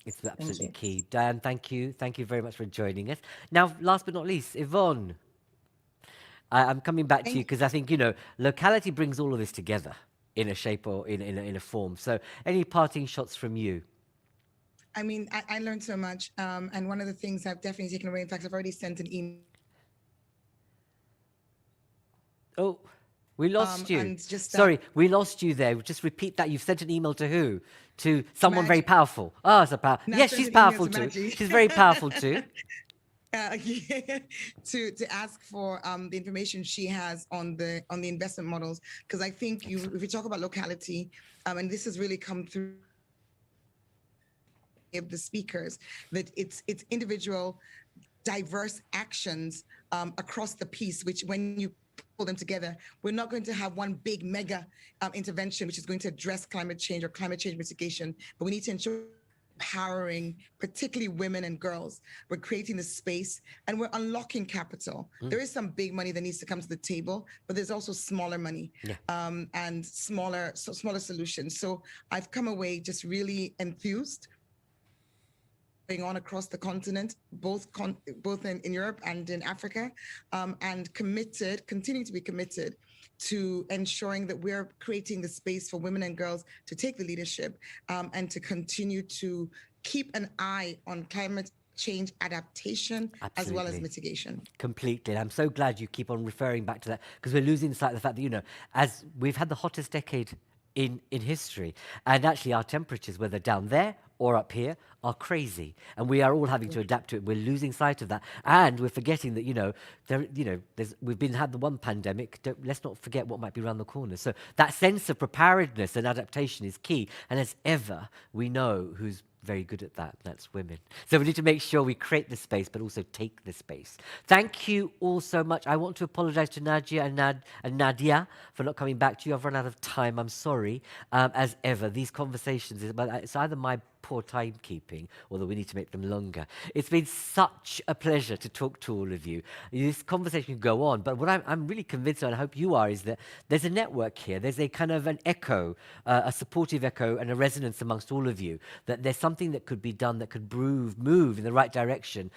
It's absolutely key. Diane, thank you. Thank you very much for joining us. Now, last but not least, Yvonne. I'm coming back to you because I think, locality brings all of this together in a shape or in a form. So any parting shots from you? I mean, I learned so much. And one of the things I've definitely taken away, in fact, I've already sent an email. Oh, we lost you. Sorry, we lost you there. Just repeat that. You've sent an email to who? To someone very powerful. Oh, it's a powerful. Yes, she's powerful too. She's very powerful too. To ask for the information she has on the investment models, because I think if you talk about locality, and this has really come through of the speakers, that it's individual diverse actions across the piece, which when you pull them together, we're not going to have one big mega intervention which is going to address climate change or climate change mitigation, but we need to ensure empowering particularly women and girls. We're creating the space and we're unlocking capital. There is some big money that needs to come to the table, but there's also smaller money and smaller solutions. So I've come away just really enthused going on across the continent, both in Europe and in Africa, and continuing to be committed to ensuring that we're creating the space for women and girls to take the leadership, and to continue to keep an eye on climate change adaptation as well as mitigation. Completely. I'm so glad you keep on referring back to that, because we're losing sight of the fact that, as we've had the hottest decade in history, and actually our temperatures, whether down there or up here are crazy, and we are all having to adapt to it. We're losing sight of that, and we're forgetting that we've had the one pandemic. Let's not forget what might be around the corner. So that sense of preparedness and adaptation is key. And as ever, we know who's very good at that. That's women. So we need to make sure we create the space, but also take the space. Thank you all so much. I want to apologize to Nadia and Nadia for not coming back to you. I've run out of time. I'm sorry. As ever, these conversations, it's either my poor timekeeping, although we need to make them longer. It's been such a pleasure to talk to all of you. This conversation can go on, but what I'm really convinced, and I hope you are, is that there's a network here. There's a kind of an echo, a supportive echo and a resonance amongst all of you, that there's something that could be done that could move in the right direction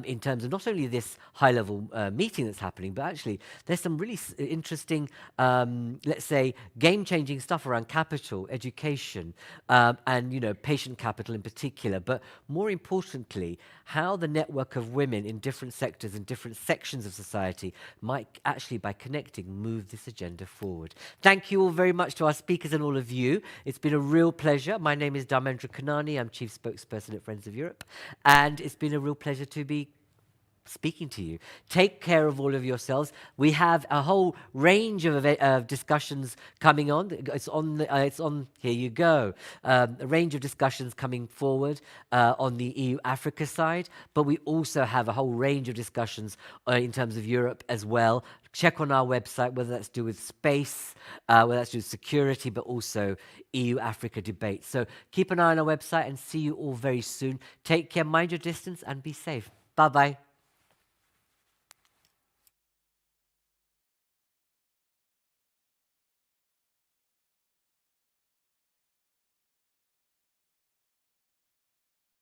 in terms of not only this high-level meeting that's happening, but actually there's some really interesting, let's say, game-changing stuff around capital, education, and, patient capital in particular, but more importantly, how the network of women in different sectors and different sections of society might actually, by connecting, move this agenda forward. Thank you all very much to our speakers and all of you. It's been a real pleasure. My name is Dharmendra Kanani. I'm Chief Spokesperson at Friends of Europe, and it's been a real pleasure to be speaking to you. Take care of all of yourselves. We have a whole range of discussions coming on. It's on. Here you go. A range of discussions coming forward on the EU-Africa side, but we also have a whole range of discussions in terms of Europe as well. Check on our website, whether that's to do with space, whether that's to do with security, but also EU-Africa debate. So keep an eye on our website and see you all very soon. Take care, mind your distance, and be safe. Bye-bye.